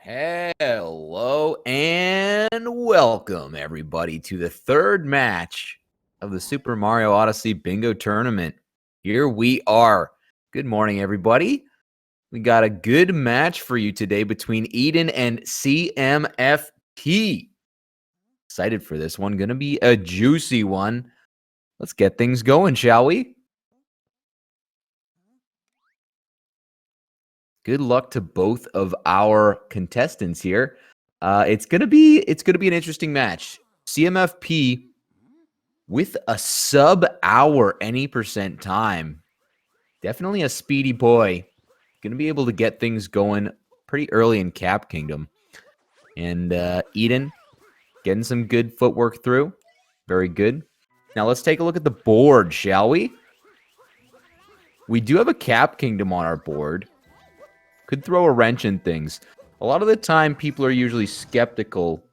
Hello and welcome, everybody, to the third match of the Super Mario Odyssey Bingo Tournament. Here we are. Good morning, everybody. We got a good match for you today between Eden and CMFP. Excited for this one. Going to be a juicy one. Let's get things going, shall we? Good luck to both of our contestants here. It's gonna be an interesting match. CMFP with a sub-hour any percent time. Definitely a speedy boy. Gonna be able to get things going pretty early in Cap Kingdom. And Eden getting some good footwork through. Very good. Now let's take a look at the board, shall we? We do have a Cap Kingdom on our board. Could throw a wrench in things. A lot of the time, people are usually skeptical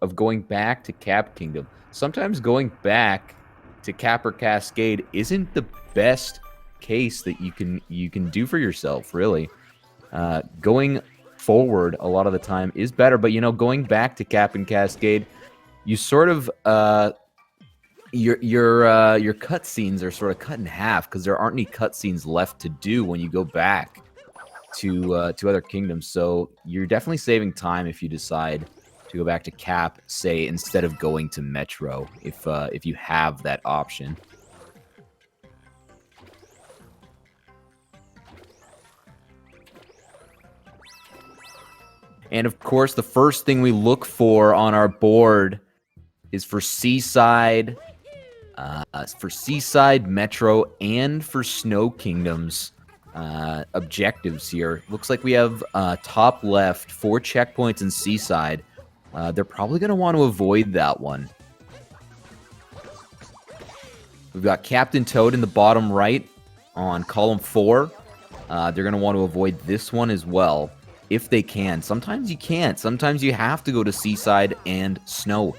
of going back to Cap Kingdom. Sometimes going back to Cap or Cascade isn't the best case that you can do for yourself, really. Going forward a lot of the time is better, but going back to Cap and Cascade, you sort of your cutscenes are sort of cut in half because there aren't any cutscenes left to do when you go back to other kingdoms. So you're definitely saving time if you decide to go back to Cap, say, instead of going to Metro, if you have that option. And of course, the first thing we look for on our board is for Seaside, Metro, and for Snow Kingdoms. Objectives here. Looks like we have top left 4 checkpoints in Seaside. They're probably going to want to avoid that one. We've got Captain Toad in the bottom right on column 4. They're going to want to avoid this one as well, if they can. Sometimes you can't. Sometimes you have to go to Seaside and Snow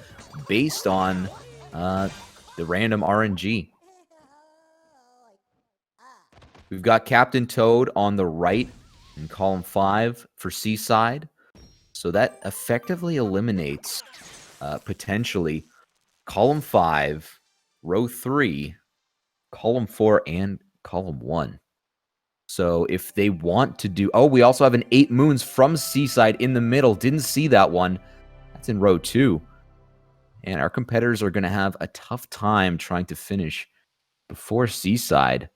based on the random RNG. We've got Captain Toad on the right in column 5 for Seaside. So that effectively eliminates, potentially, column 5, row 3, column 4, and column 1. So if they want to do... Oh, we also have an 8 Moons from Seaside in the middle. Didn't see that one. That's in row 2. And our competitors are going to have a tough time trying to finish before Seaside.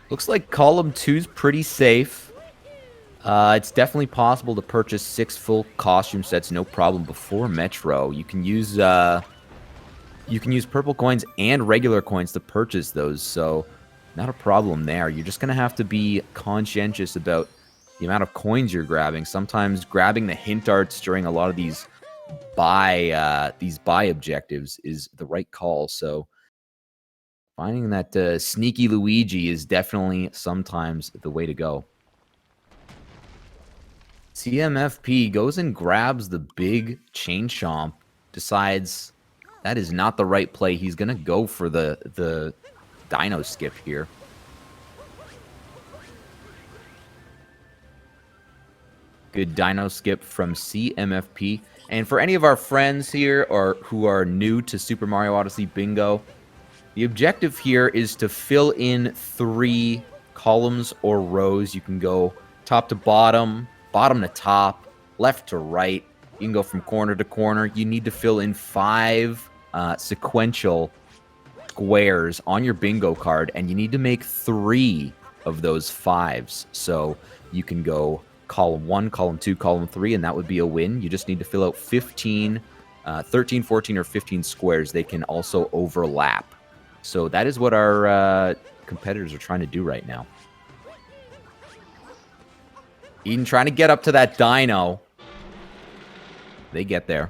Looks like column 2's pretty safe. It's definitely possible to purchase 6 full costume sets, no problem, before Metro. You can use purple coins and regular coins to purchase those, so not a problem there. You're just gonna have to be conscientious about the amount of coins you're grabbing. Sometimes grabbing the hint arts during a lot of these buy objectives is the right call. So finding that sneaky Luigi is definitely sometimes the way to go. CMFP goes and grabs the big Chain Chomp, decides that is not the right play. He's going to go for the Dino Skip here. Good Dino Skip from CMFP. And for any of our friends here or who are new to Super Mario Odyssey Bingo, the objective here is to fill in 3 columns or rows. You can go top to bottom, bottom to top, left to right. You can go from corner to corner. You need to fill in 5 sequential squares on your bingo card, and you need to make 3 of those 5s. So you can go column 1, column 2, column 3, and that would be a win. You just need to fill out 13, 14, or 15 squares. They can also overlap. So that is what our competitors are trying to do right now. Eden trying to get up to that dino. They get there.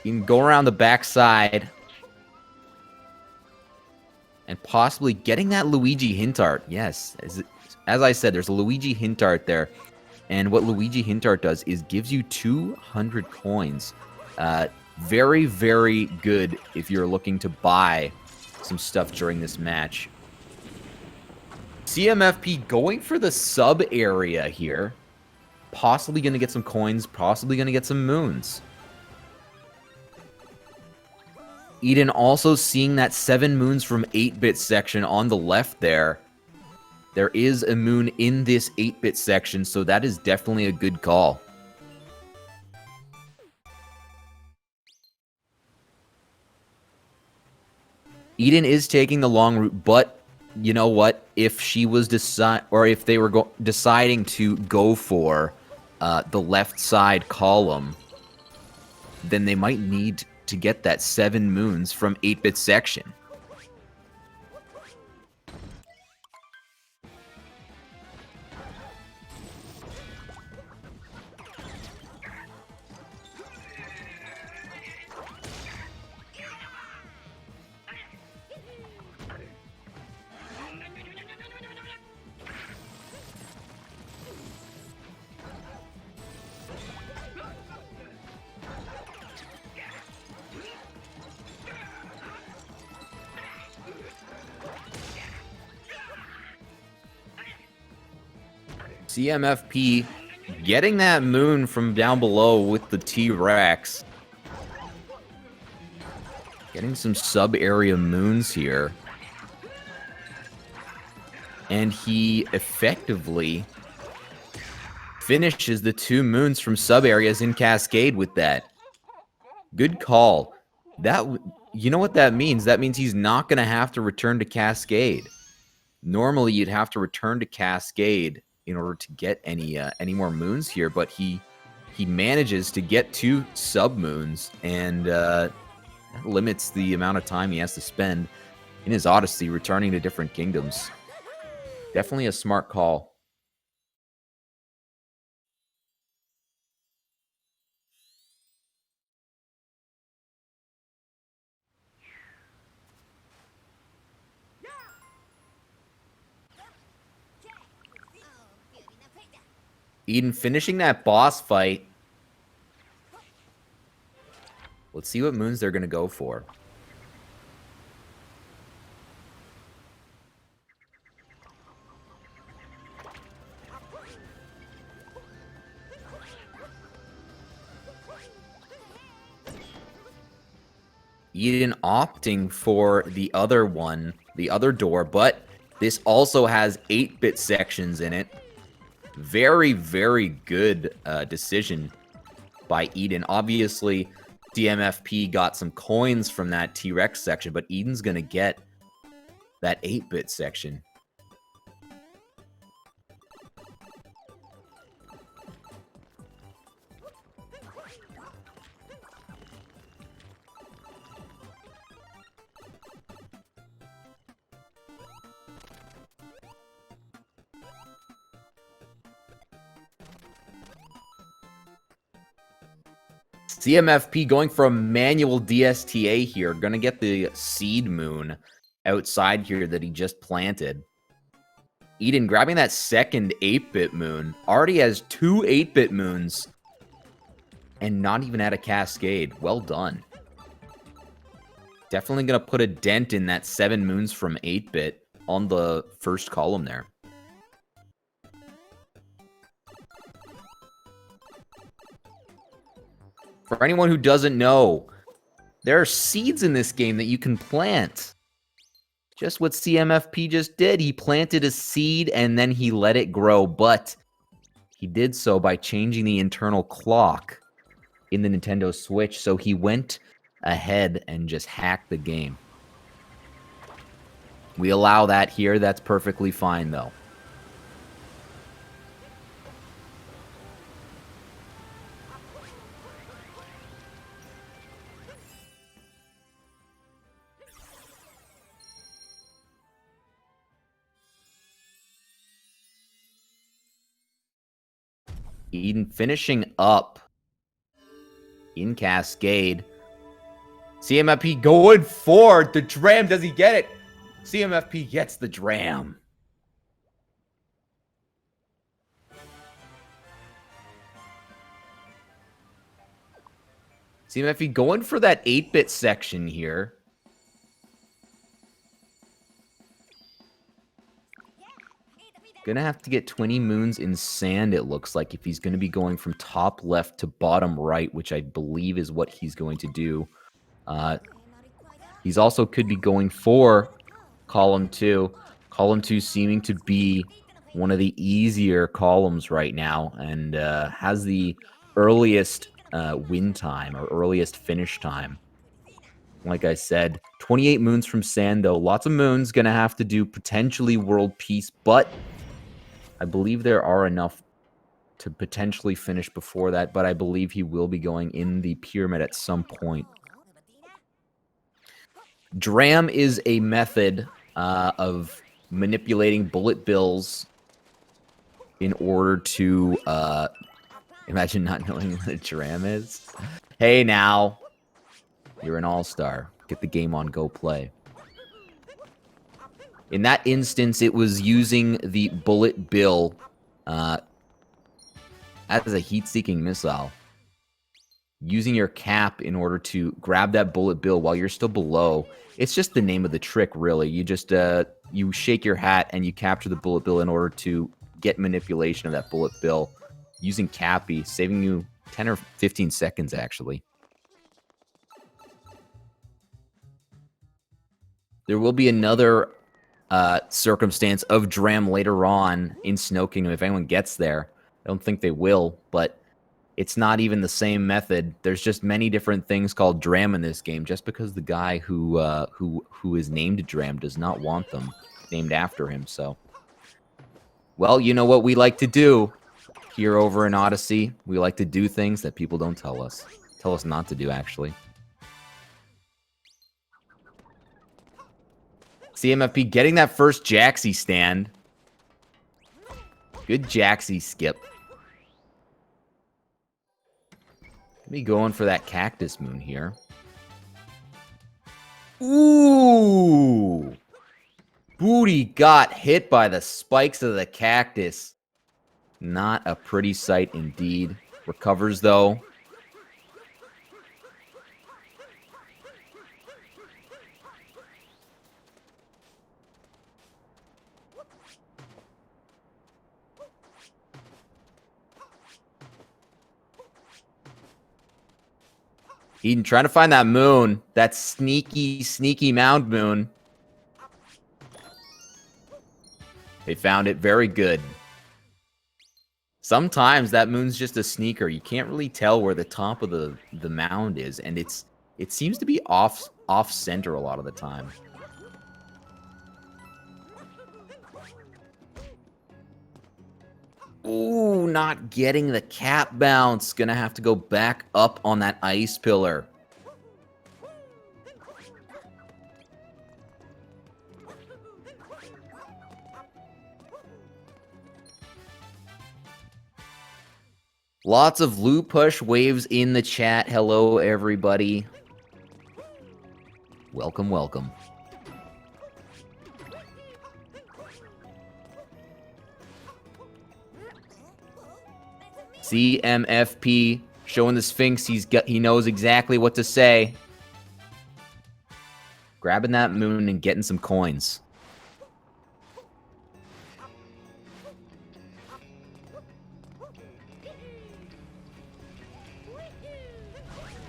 You can go around the backside and possibly getting that Luigi hint art. Yes, as I said, there's a Luigi hint art there. And what Luigi hint art does is gives you 200 coins. Very, very good if you're looking to buy some stuff during this match. CMFP going for the sub area here. Possibly going to get some coins, possibly going to get some moons. Eden also seeing that 7 moons from 8-bit section on the left there. There is a moon in this 8-bit section, so that is definitely a good call. Eden is taking the long route, but you know what? If she was if they were deciding to go for the left side column, then they might need to get that 7 moons from 8-bit section. CMFP getting that moon from down below with the T-Rex. Getting some sub-area moons here. And he effectively finishes the 2 moons from sub-areas in Cascade with that. Good call. You know what that means? That means he's not going to have to return to Cascade. Normally, you'd have to return to Cascade in order to get any more moons here, but he manages to get 2 sub moons, and that limits the amount of time he has to spend in his Odyssey returning to different kingdoms. Definitely a smart call. Eden finishing that boss fight. Let's see what moons they're going to go for. Eden opting for the other one, the other door, but this also has 8-bit sections in it. Very, very good decision by Eden. Obviously, CMFP got some coins from that T-Rex section, but Eden's going to get that 8-bit section. CMFP going for a manual DSTA here. Going to get the seed moon outside here that he just planted. Eden grabbing that second 8-bit moon. Already has 2 8-bit moons. And not even at a cascade. Well done. Definitely going to put a dent in that 7 moons from 8-bit on the first column there. For anyone who doesn't know, there are seeds in this game that you can plant. Just what CMFP just did. He planted a seed and then he let it grow, but he did so by changing the internal clock in the Nintendo Switch, so he went ahead and just hacked the game. We allow that here. That's perfectly fine, though. Eden finishing up in Cascade. CMFP going for the dram. Does he get it? CMFP gets the dram. CMFP going for that 8-bit section here. Gonna have to get 20 moons in sand, it looks like, if he's gonna be going from top left to bottom right, which I believe is what he's going to do. He's also could be going for column 2. Column 2 seeming to be one of the easier columns right now, and has the earliest win time or earliest finish time. Like I said, 28 moons from sand, though. Lots of moons. Gonna have to do potentially world peace, but I believe there are enough to potentially finish before that, but I believe he will be going in the pyramid at some point. Dram is a method of manipulating bullet bills in order to imagine not knowing what a dram is. Hey, now. You're an all-star. Get the game on, go play. In that instance, it was using the bullet bill as a heat-seeking missile. Using your cap in order to grab that bullet bill while you're still below. It's just the name of the trick, really. You just you shake your hat and you capture the bullet bill in order to get manipulation of that bullet bill. Using Cappy, saving you 10 or 15 seconds, actually. There will be another circumstance of dram later on in Snow Kingdom if anyone gets there. I don't think they will, but it's not even the same method. There's just many different things called dram in this game. Just because the guy who is named Dram does not want them named after him. So, well, you know what we like to do here over in Odyssey. We like to do things that people don't tell us. Tell us not to do, actually. CMFP getting that first Jaxie stand. Good Jaxie skip. Me going for that cactus moon here. Ooh! Booty got hit by the spikes of the cactus. Not a pretty sight indeed. Recovers, though. Eden trying to find that moon. That sneaky, sneaky mound moon. They found it. Very good. Sometimes that moon's just a sneaker. You can't really tell where the top of the mound is, and it seems to be off center a lot of the time. Ooh, not getting the cap bounce. Gonna have to go back up on that ice pillar. Lots of loot push waves in the chat. Hello, everybody. Welcome, welcome. CMFP showing the Sphinx. He knows exactly what to say. Grabbing that moon and getting some coins.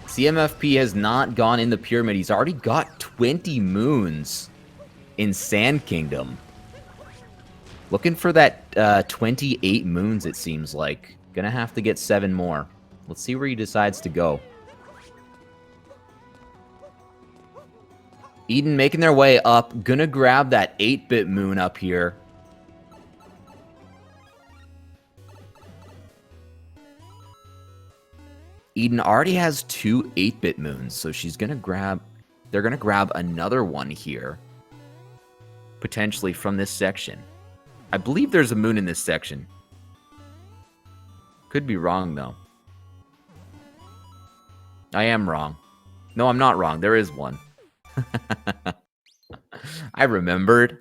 CMFP has not gone in the pyramid. He's already got 20 moons in Sand Kingdom. Looking for that 28 moons, it seems like. Gonna have to get 7 more. Let's see where he decides to go. Eden making their way up. Gonna grab that 8-bit moon up here. Eden already has 2 8-bit moons, so she's gonna grab... They're gonna grab another one here. Potentially from this section. I believe there's a moon in this section. Could be wrong, though. I am wrong. No, I'm not wrong. There is one. I remembered.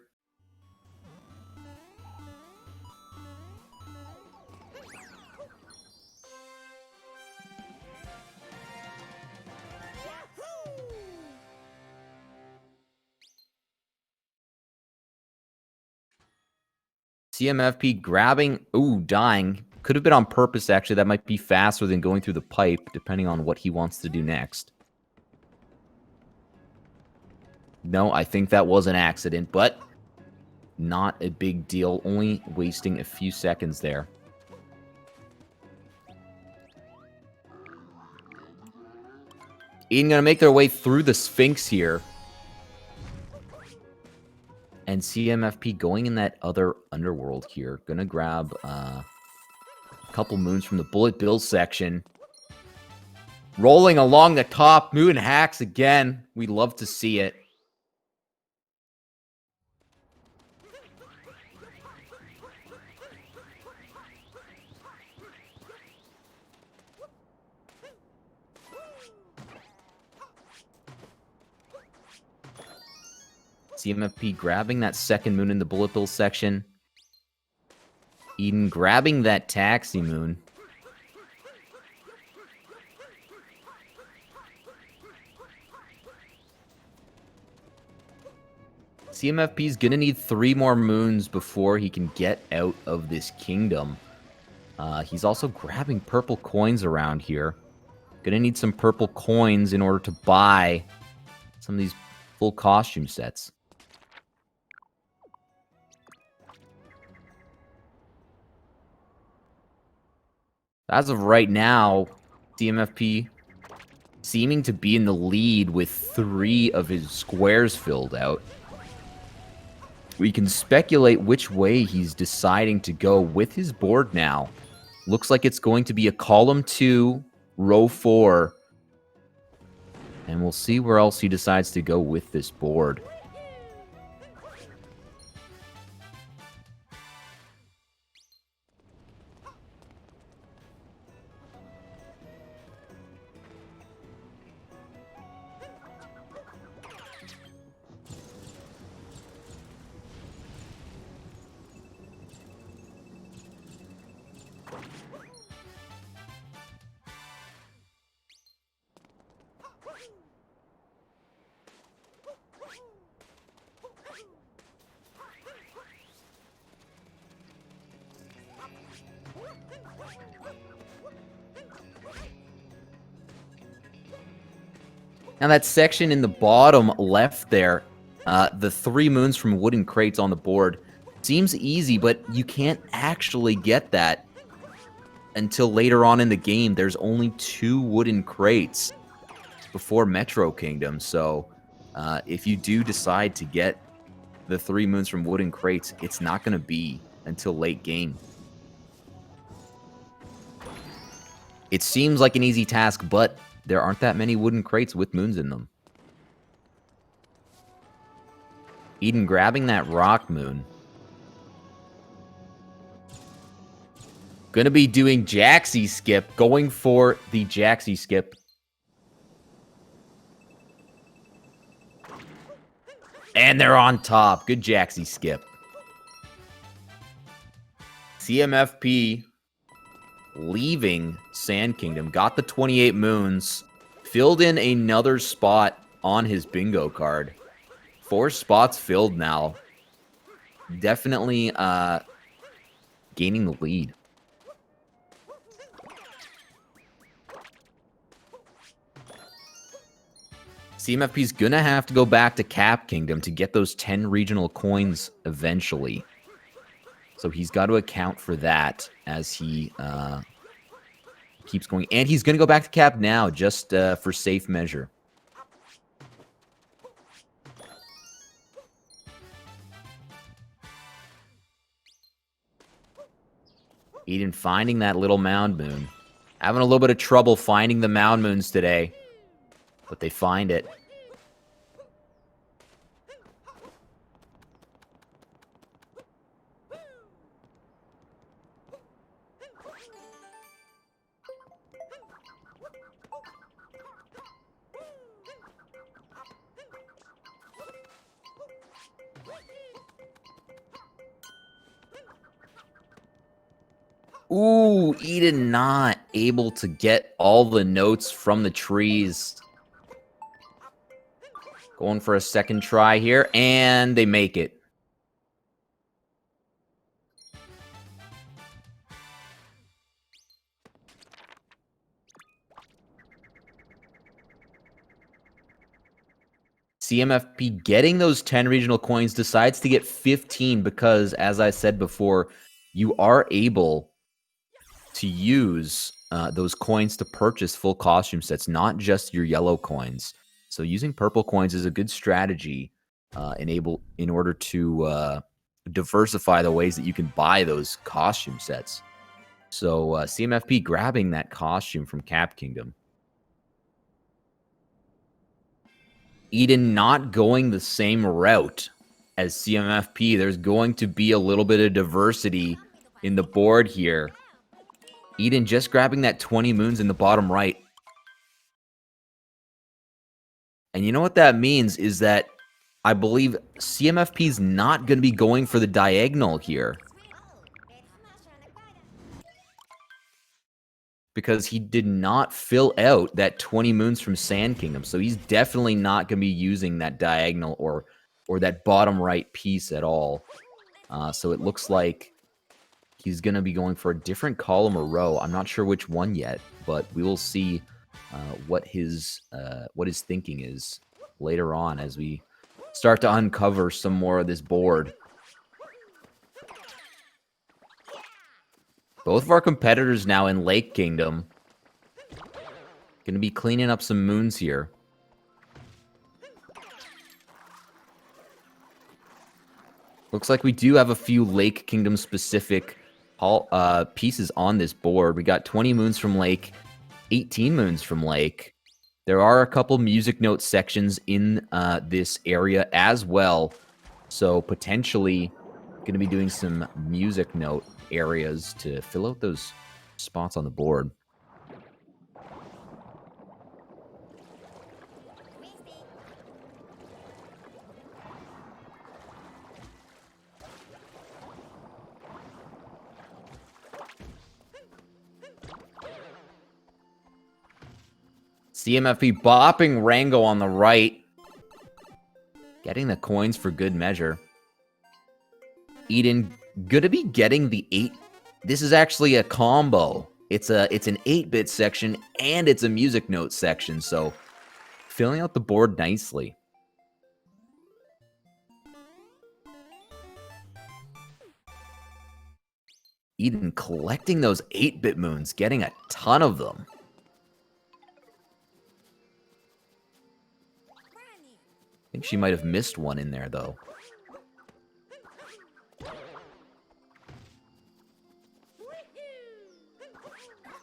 CMFP grabbing. Ooh, dying. Could have been on purpose, actually. That might be faster than going through the pipe, depending on what he wants to do next. No, I think that was an accident, but not a big deal. Only wasting a few seconds there. Eden gonna make their way through the Sphinx here. And CMFP going in that other underworld here. Gonna grab a couple moons from the Bullet Bill section. Rolling along the top. Moon hacks again. We love to see it. CMFP grabbing that second moon in the Bullet Bill section. Eden grabbing that taxi moon. CMFP is going to need 3 more moons before he can get out of this kingdom. He's also grabbing purple coins around here. Going to need some purple coins in order to buy some of these full costume sets. As of right now, CMFP seeming to be in the lead with 3 of his squares filled out. We can speculate which way he's deciding to go with his board now. Looks like it's going to be a column 2, row 4. And we'll see where else he decides to go with this board. Now that section in the bottom left there, the 3 moons from wooden crates on the board, seems easy, but you can't actually get that until later on in the game. There's only 2 wooden crates before Metro Kingdom, so if you do decide to get the 3 moons from wooden crates, it's not going to be until late game. It seems like an easy task, but there aren't that many wooden crates with moons in them. Eden grabbing that rock moon. Gonna be doing Jaxie skip, going for the Jaxie skip. And they're on top. Good Jaxie skip. CMFP leaving Sand Kingdom. Got the 28 moons. Filled in another spot on his bingo card. 4 spots filled now. Definitely gaining the lead. CMFP's gonna have to go back to Cap Kingdom to get those 10 regional coins eventually. So he's got to account for that as he keeps going. And he's gonna go back to Cap now, just for safe measure. Eden finding that little mound moon. Having a little bit of trouble finding the mound moons today. But they find it. Ooh, Eden not able to get all the notes from the trees. Going for a second try here, and they make it. CMFP getting those 10 regional coins, decides to get 15 because, as I said before, you are able to use those coins to purchase full costume sets, not just your yellow coins. So using purple coins is a good strategy in order to diversify the ways that you can buy those costume sets. So CMFP grabbing that costume from Cap Kingdom. Eden not going the same route as CMFP. There's going to be a little bit of diversity in the board here. Eden just grabbing that 20 moons in the bottom right. And you know what that means is that I believe CMFP is not going to be going for the diagonal here. Because he did not fill out that 20 moons from Sand Kingdom. So he's definitely not going to be using that diagonal or that bottom right piece at all. So it looks like he's going to be going for a different column or row. I'm not sure which one yet, but we will see what his thinking is later on as we start to uncover some more of this board. Both of our competitors now in Lake Kingdom. Going to be cleaning up some moons here. Looks like we do have a few Lake Kingdom specific pieces on this board. We got 20 moons from Lake, 18 moons from Lake. There are a couple music note sections in this area as well. So potentially going to be doing some music note areas to fill out those spots on the board. CMFP bopping Rango on the right. Getting the coins for good measure. Eden gonna be getting the 8. This is actually a combo. It's an 8-bit section and it's a music note section, so filling out the board nicely. Eden collecting those 8-bit moons, getting a ton of them. I think she might have missed one in there, though.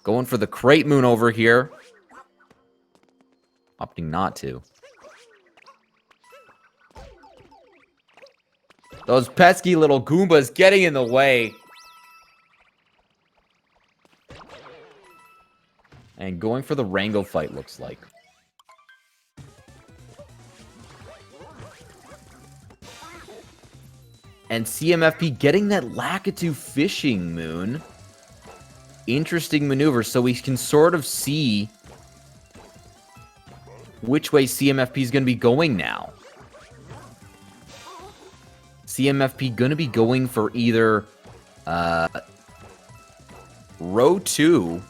Going for the crate moon over here. Opting not to. Those pesky little Goombas getting in the way. And going for the Rango fight, looks like. And CMFP getting that Lakitu fishing moon. Interesting maneuver, so we can sort of see which way CMFP is going to be going now. CMFP going to be going for either row 2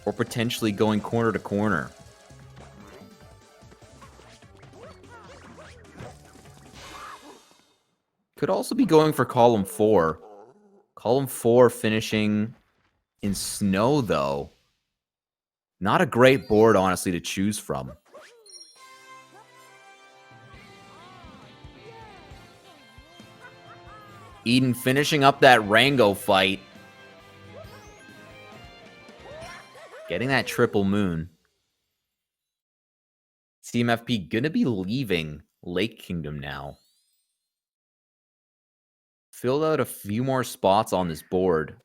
or potentially going corner to corner. Could also be going for column 4. Column 4 finishing in snow, though. Not a great board, honestly, to choose from. Eden finishing up that Rango fight. Getting that triple moon. CMFP gonna be leaving Lake Kingdom now. Filled out a few more spots on this board.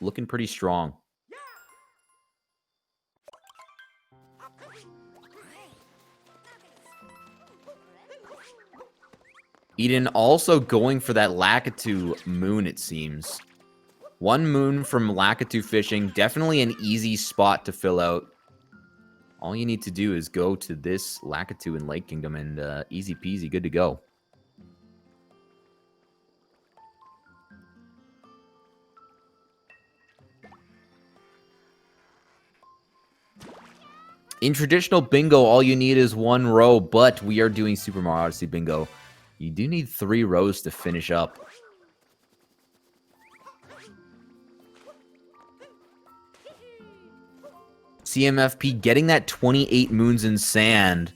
Looking pretty strong. Eden also going for that Lakitu moon, it seems. 1 moon from Lakitu fishing. Definitely an easy spot to fill out. All you need to do is go to this Lakitu in Lake Kingdom and easy peasy, good to go. In traditional bingo, all you need is 1 row, but we are doing Super Mario Odyssey bingo. You do need 3 rows to finish up. CMFP getting that 28 moons in sand.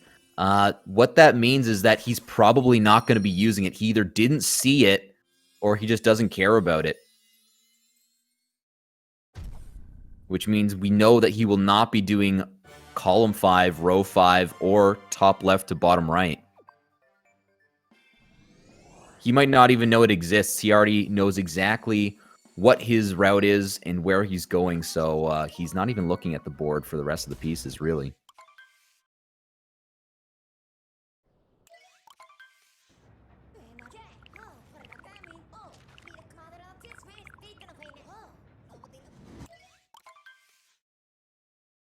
What that means is that he's probably not going to be using it. He either didn't see it or he just doesn't care about it. Which means we know that he will not be doing column 5, row 5, or top left to bottom right. He might not even know it exists. He already knows exactly what his route is and where he's going, so he's not even looking at the board for the rest of the pieces, really.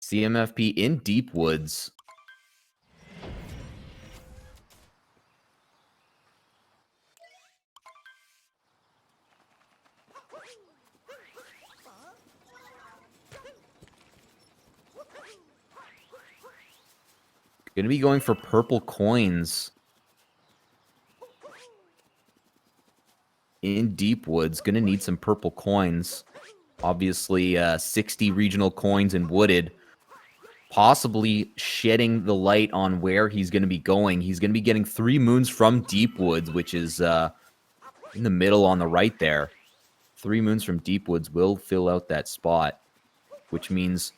CMFP in Deep Woods. Gonna be going for purple coins. In Deep Woods, gonna need some purple coins. Obviously, 60 regional coins in Wooded. Possibly shedding the light on where he's going to be going. He's going to be getting 3 moons from Deep Woods, which is in the middle on the right there. 3 moons from Deep Woods will fill out that spot, which means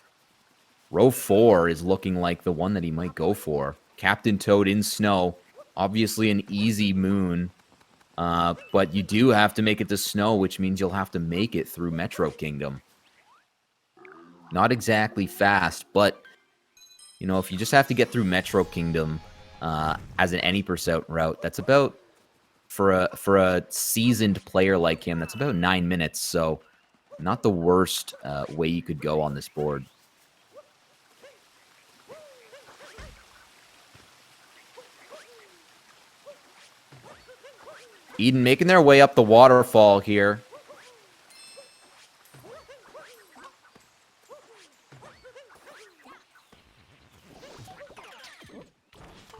row 4 is looking like the one that he might go for. Captain Toad in snow. Obviously an easy moon, but you do have to make it to snow, which means you'll have to make it through Metro Kingdom. Not exactly fast, but you know, if you just have to get through Metro Kingdom as an any % route, that's about, for a seasoned player like him, that's about 9 minutes. So not the worst way you could go on this board. Eden making their way up the waterfall here.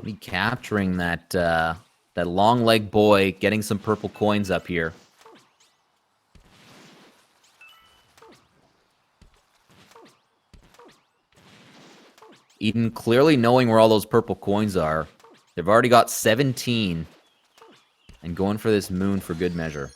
Be capturing that that long leg boy, getting some purple coins up here. Eden clearly knowing where all those purple coins are. They've already got 17 and going for this moon for good measure.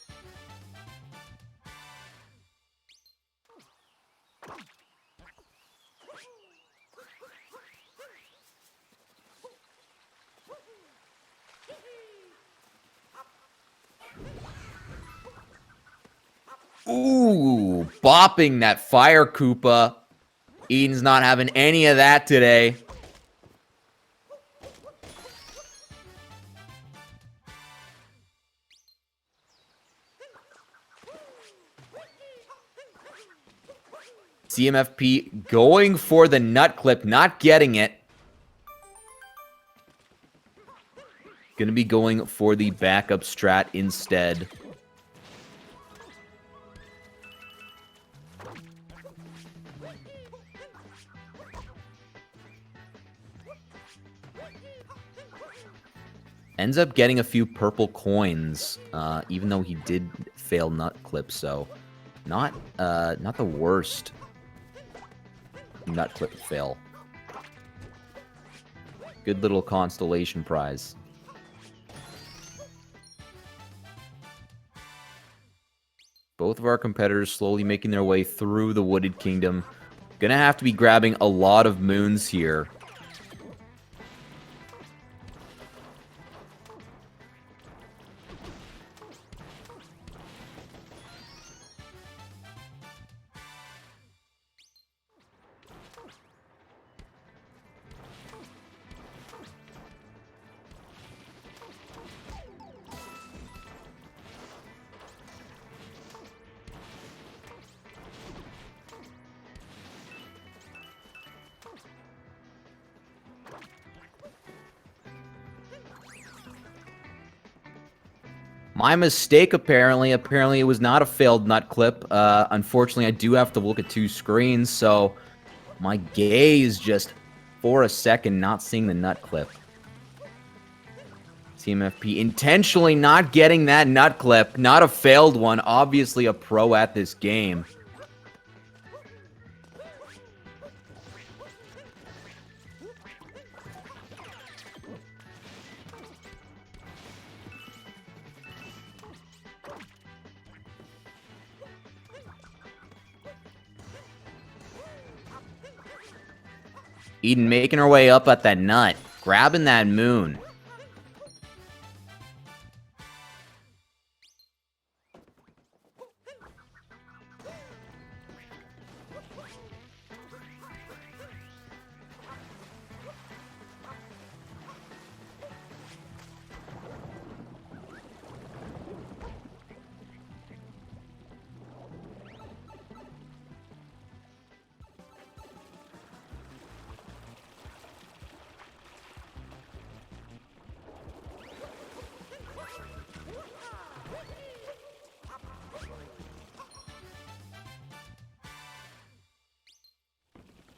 Ooh, bopping that fire Koopa. Eden's not having any of that today. CMFP going for the nut clip, not getting it. Gonna be going for the backup strat instead. Ends up getting a few purple coins, even though he did fail nut clip, so not the worst nut clip fail. Good little constellation prize. Both of our competitors slowly making their way through the Wooded Kingdom. Gonna have to be grabbing a lot of moons here. My mistake, apparently. Apparently, it was not a failed nut clip. Unfortunately, I do have to look at 2 screens, so my gaze just, for a second, not seeing the nut clip. CMFP intentionally not getting that nut clip. Not a failed one. Obviously a pro at this game. Eden making her way up at that nut. Grabbing that moon.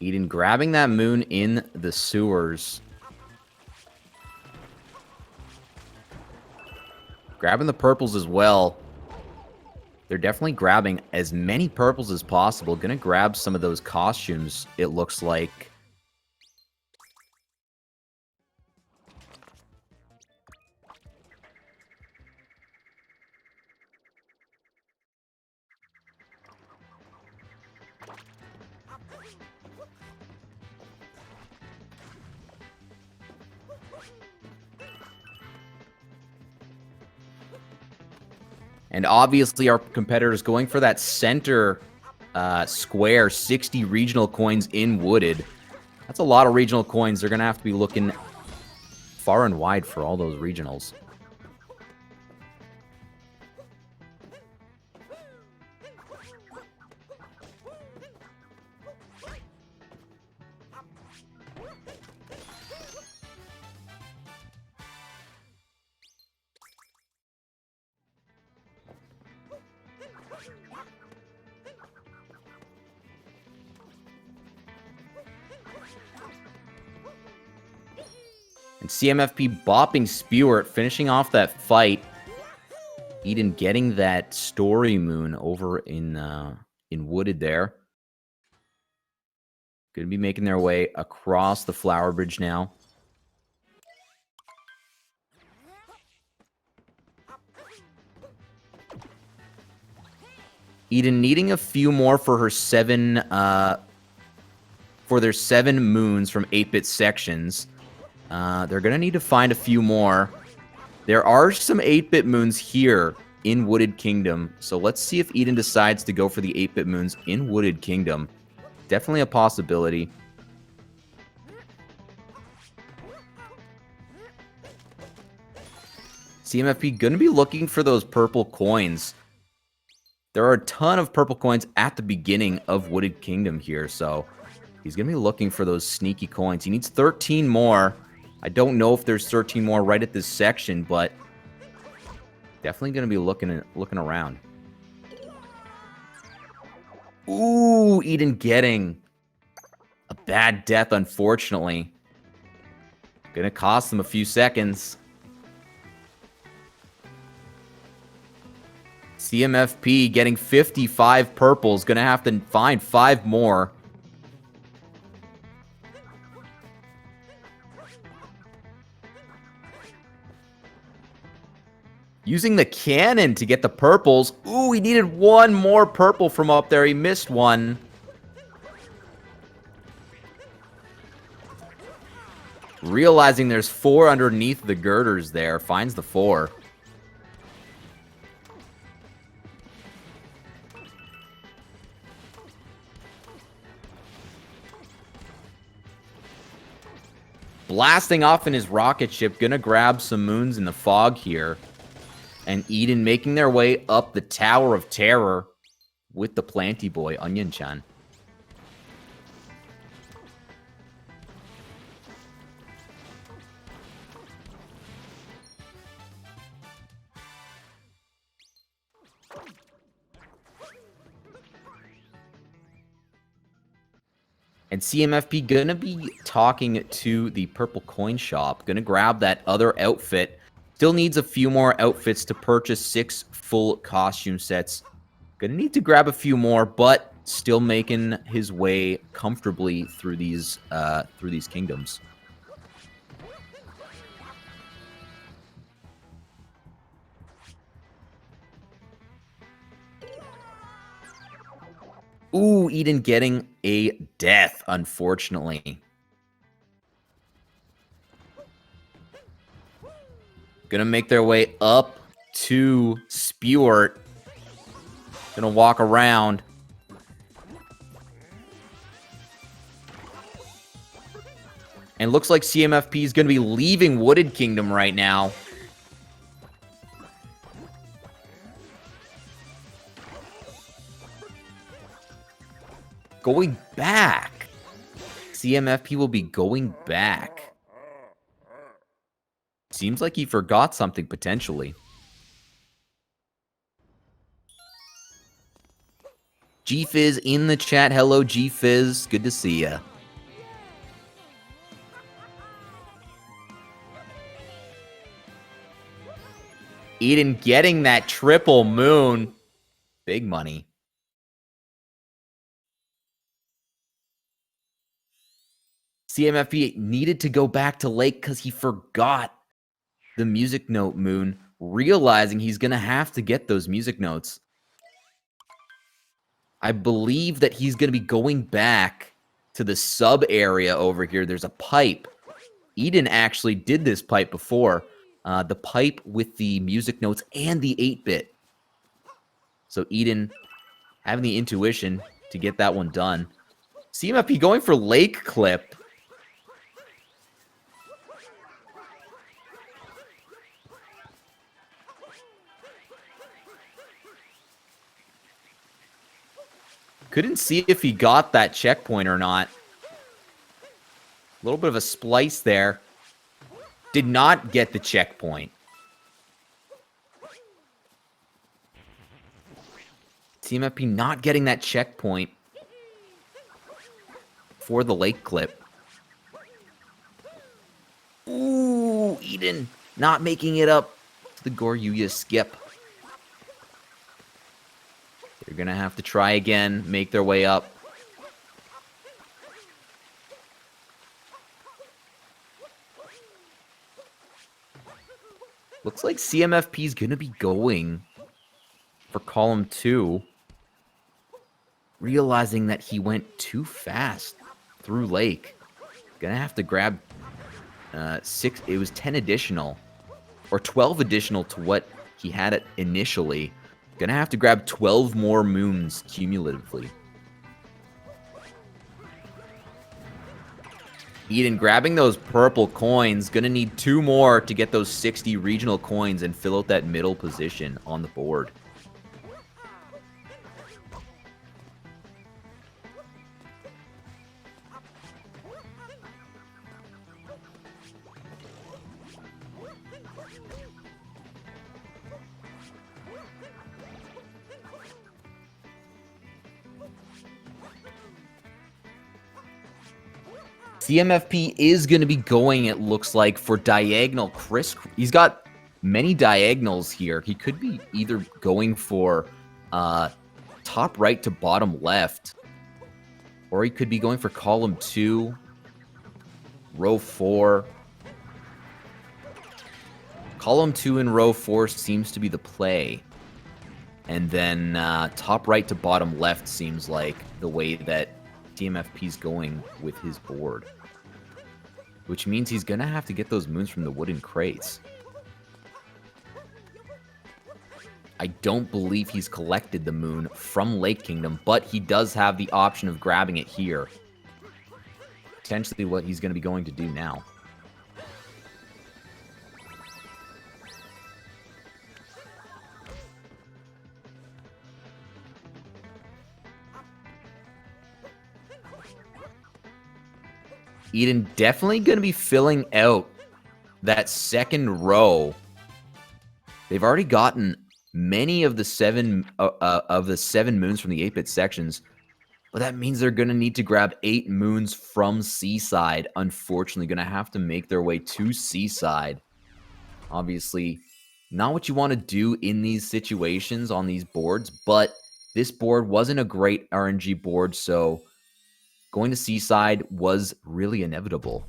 Eden grabbing that moon in the sewers. Grabbing the purples as well. They're definitely grabbing as many purples as possible. Gonna grab some of those costumes, it looks like. And obviously our competitors going for that center square, 60 regional coins in Wooded. That's a lot of regional coins. They're going to have to be looking far and wide for all those regionals. And CMFP bopping Spewert, finishing off that fight. Eden getting that story moon over in Wooded there. Going to be making their way across the Flower Bridge now. Eden needing a few more for her their 7 moons from 8-bit sections. They're going to need to find a few more. There are some 8-bit moons here in Wooded Kingdom. So let's see if Eden decides to go for the 8-bit moons in Wooded Kingdom. Definitely a possibility. CMFP going to be looking for those purple coins. There are a ton of purple coins at the beginning of Wooded Kingdom here. So he's going to be looking for those sneaky coins. He needs 13 more. I don't know if there's 13 more right at this section, but definitely going to be looking around. Ooh, Eden getting a bad death, unfortunately. Going to cost them a few seconds. CMFP getting 55 purples. Going to have to find 5 more. Using the cannon to get the purples. Ooh, he needed 1 more purple from up there. He missed one. Realizing there's 4 underneath the girders there. Finds the 4. Blasting off in his rocket ship. Gonna grab some moons in the fog here. And Eden making their way up the Tower of Terror with the Planty Boy, Onion-chan. And CMFP gonna be talking to the purple coin shop. Gonna grab that other outfit. Still needs a few more outfits to purchase 6 full costume sets. Gonna need to grab a few more, but still making his way comfortably through these kingdoms. Ooh, Eden getting a death, unfortunately. Gonna make their way up to Spewart. Gonna walk around. And looks like CMFP is gonna be leaving Wooded Kingdom right now. Going back. CMFP will be going back. Seems like he forgot something potentially. G-Fizz in the chat. Hello, G-Fizz. Good to see ya. Eden getting that triple moon. Big money. CMFP needed to go back to Lake because he forgot the music note moon, realizing he's going to have to get those music notes. I believe that he's going to be going back to the sub area over here. There's a pipe. Eden actually did this pipe before. The pipe with the music notes and the 8-bit. So Eden having the intuition to get that one done. CMFP going for Lake Clip. Couldn't see if he got that checkpoint or not. A little bit of a splice there. Did not get the checkpoint. CMFP not getting that checkpoint for the Lake Clip. Ooh, Eden not making it up to the Goryuya skip. They're going to have to try again, make their way up. Looks like CMFP is going to be going for column 2. Realizing that he went too fast through Lake. Going to have to grab 6. It was 10 additional. Or 12 additional to what he had it initially. Gonna have to grab 12 more moons cumulatively. Eden grabbing those purple coins. Gonna need 2 more to get those 60 regional coins and fill out that middle position on the board. CMFP is going to be going, it looks like, for diagonal Chris. He's got many diagonals here. He could be either going for top right to bottom left, or he could be going for column 2, row 4. Column 2 and row 4 seems to be the play. And then top right to bottom left seems like the way that CMFP's going with his board. Which means he's going to have to get those moons from the wooden crates. I don't believe he's collected the moon from Lake Kingdom, but he does have the option of grabbing it here. Potentially what he's going to be going to do now. Eden definitely going to be filling out that second row. They've already gotten many of the 7 moons from the 8-bit sections. But that means they're going to need to grab 8 moons from Seaside. Unfortunately, going to have to make their way to Seaside. Obviously, not what you want to do in these situations on these boards, but this board wasn't a great RNG board, so going to Seaside was really inevitable.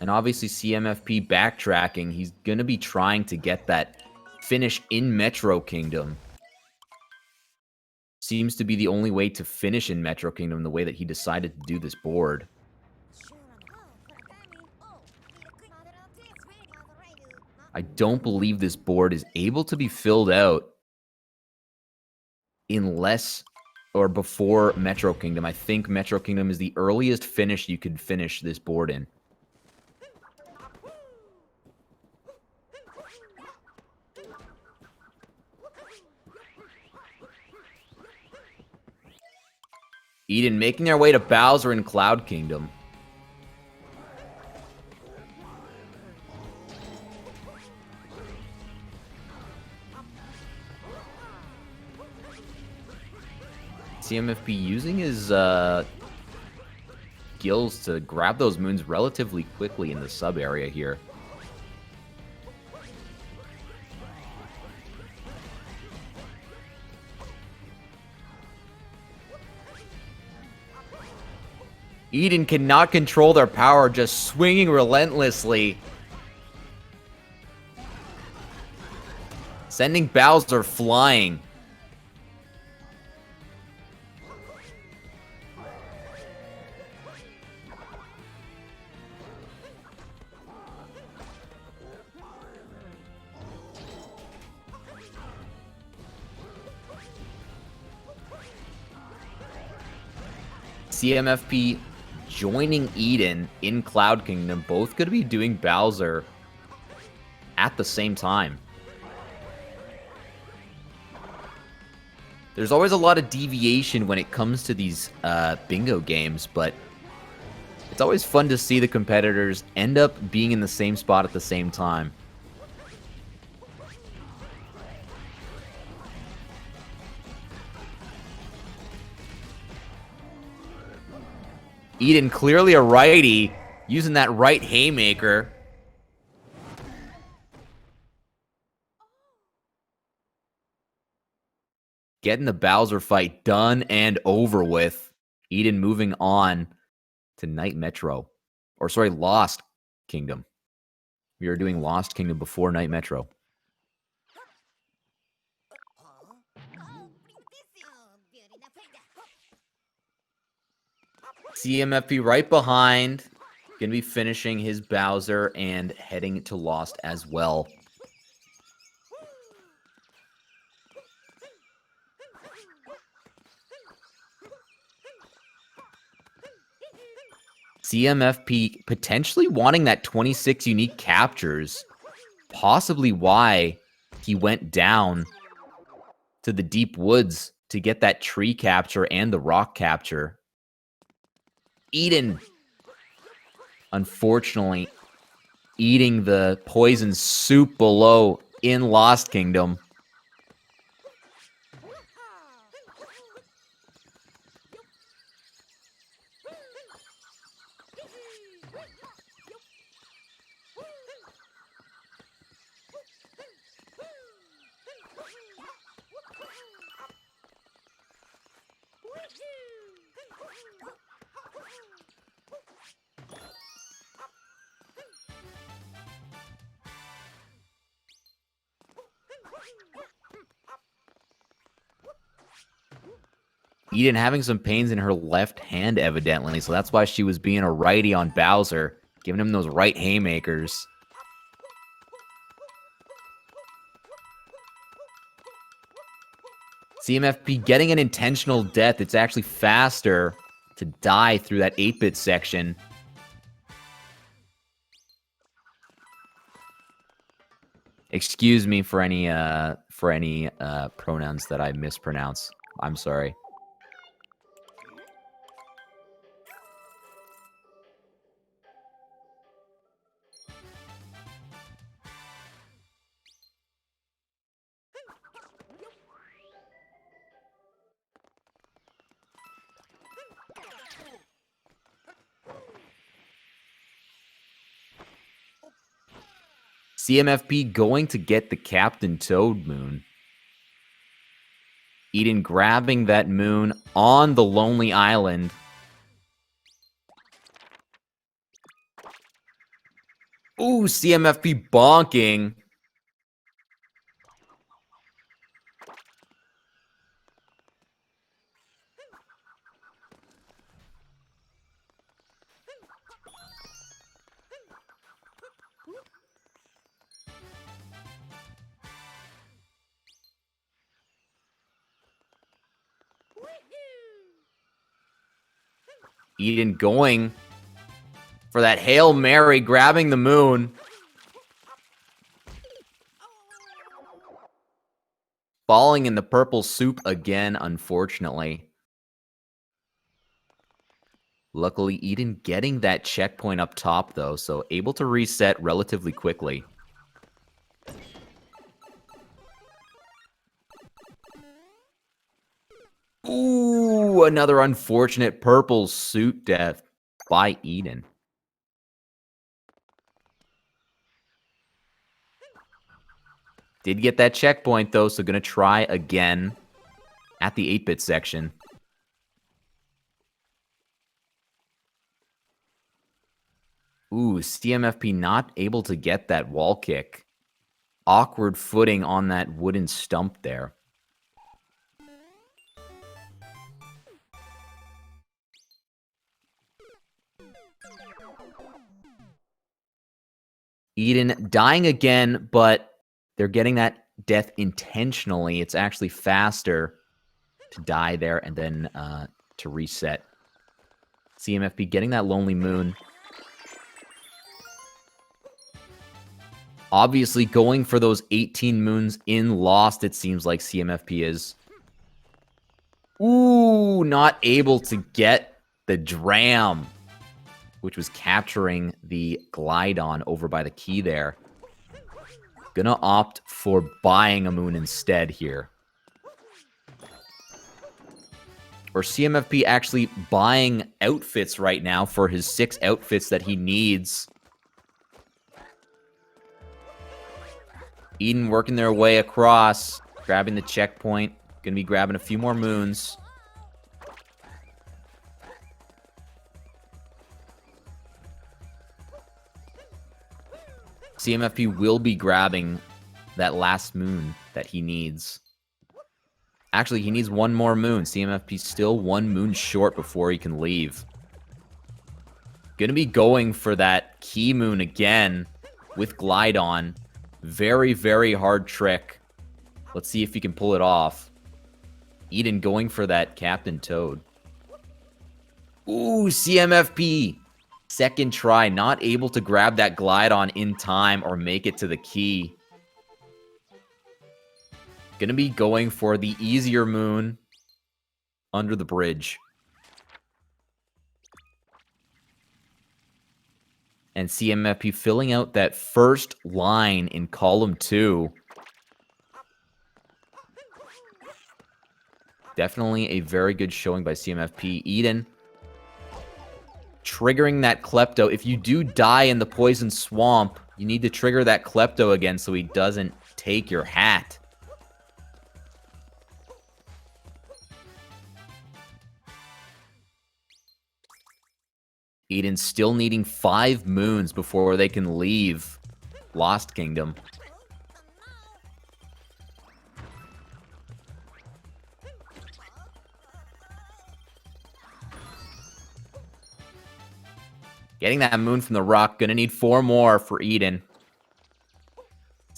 And obviously CMFP backtracking, he's going to be trying to get that finish in Metro Kingdom. Seems to be the only way to finish in Metro Kingdom, the way that he decided to do this board. I don't believe this board is able to be filled out unless or before Metro Kingdom. I think Metro Kingdom is the earliest finish you could finish this board in. Eden making their way to Bowser in Cloud Kingdom. CMFP using his skills to grab those moons relatively quickly in the sub area here. Eden cannot control their power, just swinging relentlessly. Sending Bowser flying. CMFP joining Eden in Cloud Kingdom, both going to be doing Bowser at the same time. There's always a lot of deviation when it comes to these bingo games, but it's always fun to see the competitors end up being in the same spot at the same time. Eden clearly a righty, using that right haymaker. Getting the Bowser fight done and over with. Eden moving on to Night Metro. Or sorry, Lost Kingdom. We are doing Lost Kingdom before Night Metro. CMFP right behind. Going to be finishing his Bowser and heading to Lost as well. CMFP potentially wanting that 26 unique captures. Possibly why he went down to the deep woods to get that tree capture and the rock capture. Eden, unfortunately, eating the poison soup below in Lost Kingdom. Eden having some pains in her left hand, evidently, so that's why she was being a righty on Bowser, giving him those right haymakers. CMFP getting an intentional death. It's actually faster to die through that 8-bit section. Excuse me for any pronouns that I mispronounce. I'm sorry. CMFP going to get the Captain Toad moon. Eden grabbing that moon on the Lonely Island. Ooh, CMFP bonking. Eden going for that Hail Mary, grabbing the moon. Falling in the purple soup again, unfortunately. Luckily, Eden getting that checkpoint up top, though, so able to reset relatively quickly. Ooh, another unfortunate purple suit death by Eden. Did get that checkpoint, though, so gonna try again at the 8-bit section. Ooh, CMFP not able to get that wall kick. Awkward footing on that wooden stump there. Eden dying again, but they're getting that death intentionally. It's actually faster to die there and then to reset. CMFP getting that Lonely Moon. Obviously going for those 18 moons in Lost, it seems like CMFP is. Ooh, not able to get the Dram, which was capturing the Glidon over by the key there. Gonna opt for buying a moon instead here. Or CMFP actually buying outfits right now for his 6 outfits that he needs. Eden working their way across, grabbing the checkpoint. Gonna be grabbing a few more moons. CMFP will be grabbing that last moon that he needs. Actually, he needs one more moon. CMFP still 1 moon short before he can leave. Gonna be going for that key moon again with Glidon. Very, very hard trick. Let's see if he can pull it off. Eden going for that Captain Toad. Ooh, CMFP. Second try, not able to grab that Glidon in time or make it to the key. Gonna be going for the easier moon under the bridge. And CMFP filling out that first line in column 2. Definitely a very good showing by CMFP. Eden triggering that Klepto. If you do die in the Poison Swamp, you need to trigger that Klepto again so he doesn't take your hat. Eden still needing 5 moons before they can leave Lost Kingdom. Getting that moon from the rock. Gonna need 4 more for Eden.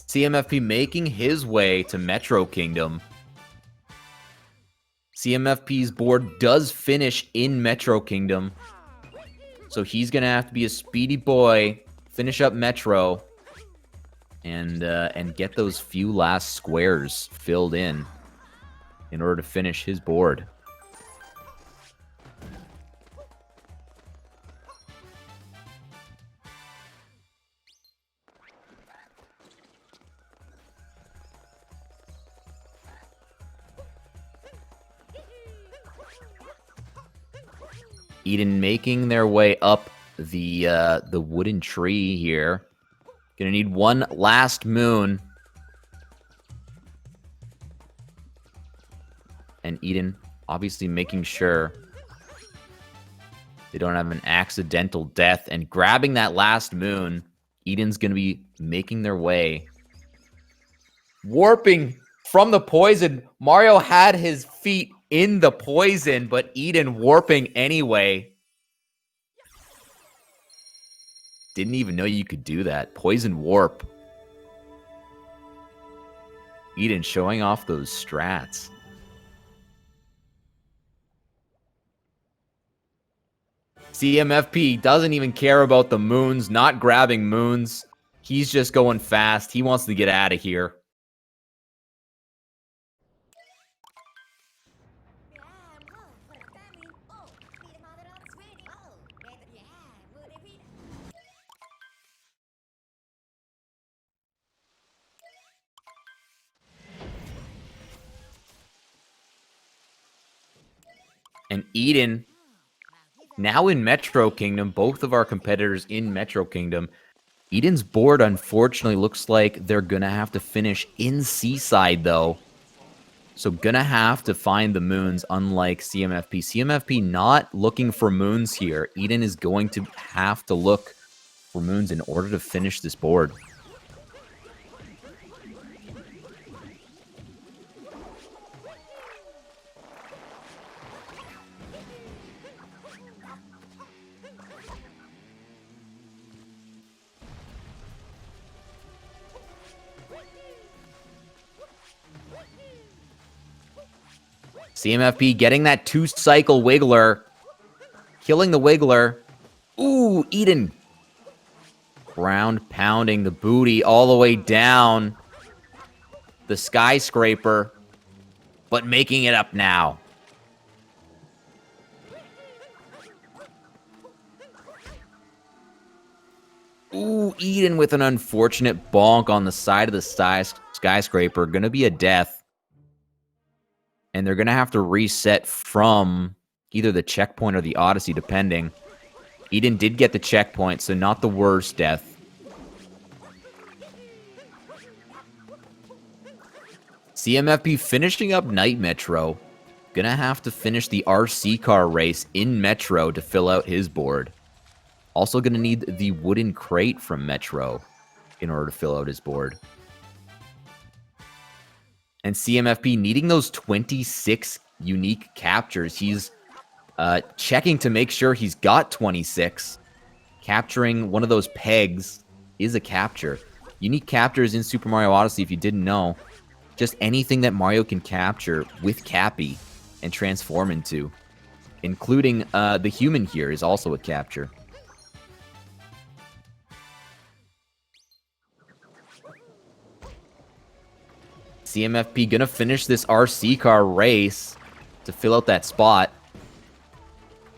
CMFP making his way to Metro Kingdom. CMFP's board does finish in Metro Kingdom. So he's gonna have to be a speedy boy, finish up Metro, and get those few last squares filled in order to finish his board. Eden making their way up the wooden tree here. Gonna need one last moon. And Eden obviously making sure they don't have an accidental death. And grabbing that last moon, Eden's gonna be making their way. Warping from the poison. Mario had his feet in the poison, but Eden warping anyway. Didn't even know you could do that. Poison warp. Eden showing off those strats. CMFP doesn't even care about the moons, not grabbing moons. He's just going fast. He wants to get out of here. And Eden, now in Metro Kingdom, both of our competitors in Metro Kingdom. Eden's board, unfortunately, looks like they're going to have to finish in Seaside, though. So gonna have to find the moons, unlike CMFP. CMFP not looking for moons here. Eden is going to have to look for moons in order to finish this board. CMFP getting that 2-cycle Wiggler. Killing the Wiggler. Ooh, Eden. Ground pounding the booty all the way down the skyscraper. But making it up now. Ooh, Eden with an unfortunate bonk on the side of the skyscraper. Gonna be a death. And they're going to have to reset from either the checkpoint or the Odyssey, depending. Eden did get the checkpoint, so not the worst death. CMFP finishing up Night Metro. Gonna have to finish the RC car race in Metro to fill out his board. Also gonna need the wooden crate from Metro in order to fill out his board. And CMFP needing those 26 unique captures. He's checking to make sure he's got 26. Capturing one of those pegs is a capture. Unique captures in Super Mario Odyssey, if you didn't know. Just anything that Mario can capture with Cappy and transform into. Including the human here is also a capture. CMFP gonna finish this RC car race to fill out that spot.